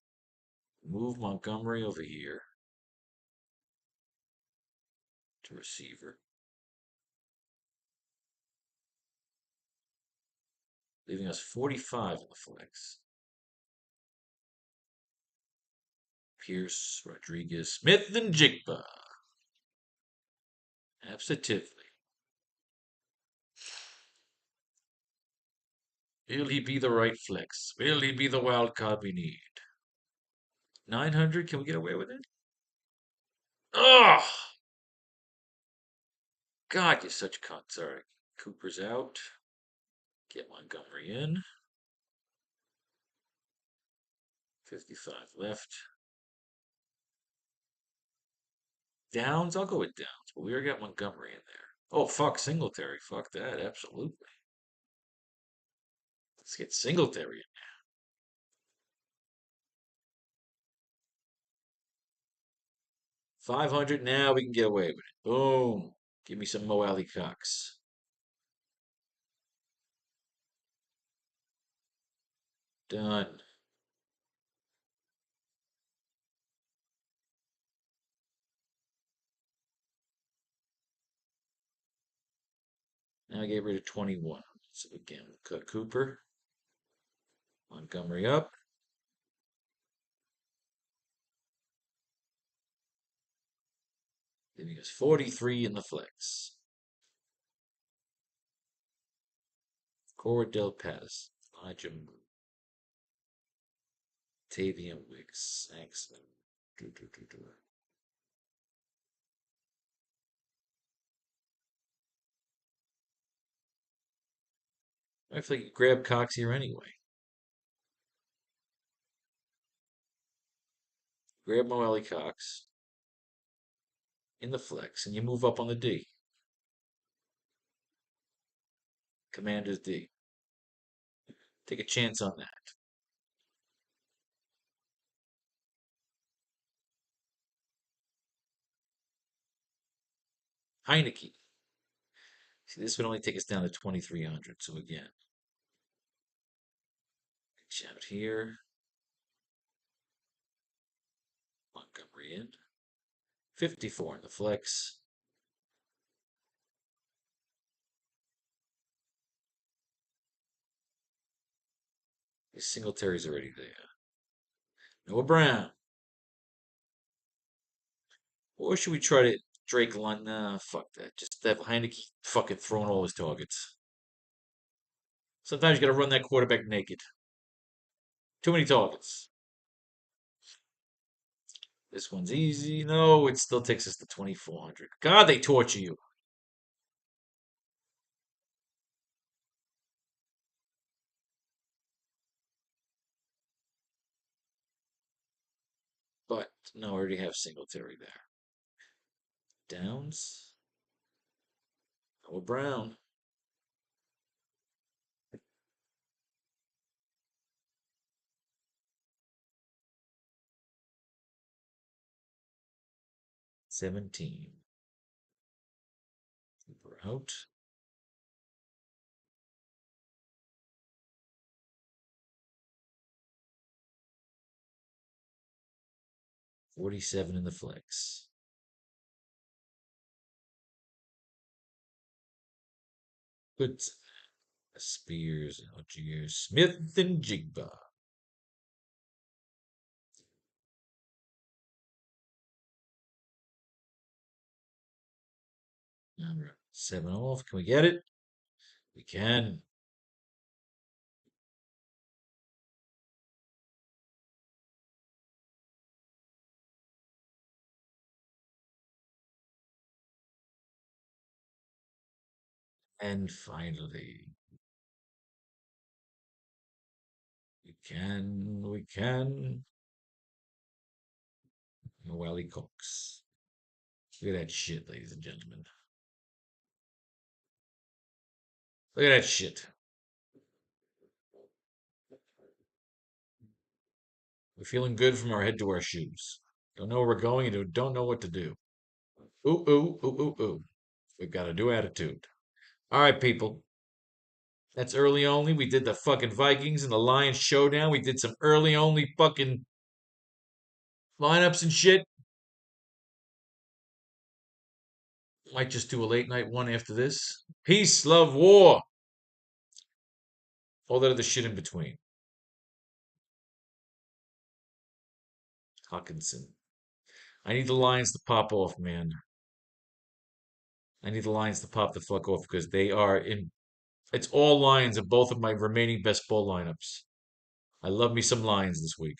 Move Montgomery over here to receiver. Leaving us 45 in the flex. Pierce, Rodriguez, Smith, and Jigba. Absolutely. Will he be the right flex? Will he be the wild card we need? 900, can we get away with it? Oh! God, you're such cunts. All right. Cooper's out. Get Montgomery in. 55 left. Downs? I'll go with Downs, but we already got Montgomery in there. Oh, fuck Singletary. Fuck that. Absolutely. Let's get Singletary in. 500, now we can get away with it. Boom. Give me some Mo Alley Cox. Done. Now I get rid of 21. So again, we'll cut Cooper. Montgomery up. Giving us 43 in the flex. Cordell Pattis. Elijah Moon. Tavian Wicks. Excellent. I feel like you grab Cox here anyway. Grab Mo Cox in the flex, and you move up on the D. Commander's D. Take a chance on that. Heineke. See, this would only take us down to 2,300. So again, reach out here. Montgomery in. 54 in the flex. Singletary's already there. Noah Brown. Or should we try to Drake London? Nah, fuck that. Just have Heineke fucking throwing all his targets. Sometimes you gotta run that quarterback naked. Too many targets. This one's easy. No, it still takes us to 2,400. God, they torture you. But no, I already have Singletary there. Downs. Noah Brown. $17. Cooper out. $47 in the flex. Good. Spears, Algier, Smith, and Jigba. All right, 7 off. Can we get it? We can. And finally, we can. Noelle Cox. Look at that shit, ladies and gentlemen. Look at that shit. We're feeling good from our head to our shoes. Don't know where we're going and don't know what to do. Ooh, ooh, ooh, ooh, ooh. We've got a new attitude. All right, people. That's early only. We did the fucking Vikings and the Lions showdown. We did some early only fucking lineups and shit. Might just do a late night one after this. Peace, love, war. All that other shit in between. Hawkinson. I need the Lions to pop off, man. I need the Lions to pop the fuck off because they are in. It's all Lions in both of my remaining best ball lineups. I love me some Lions this week.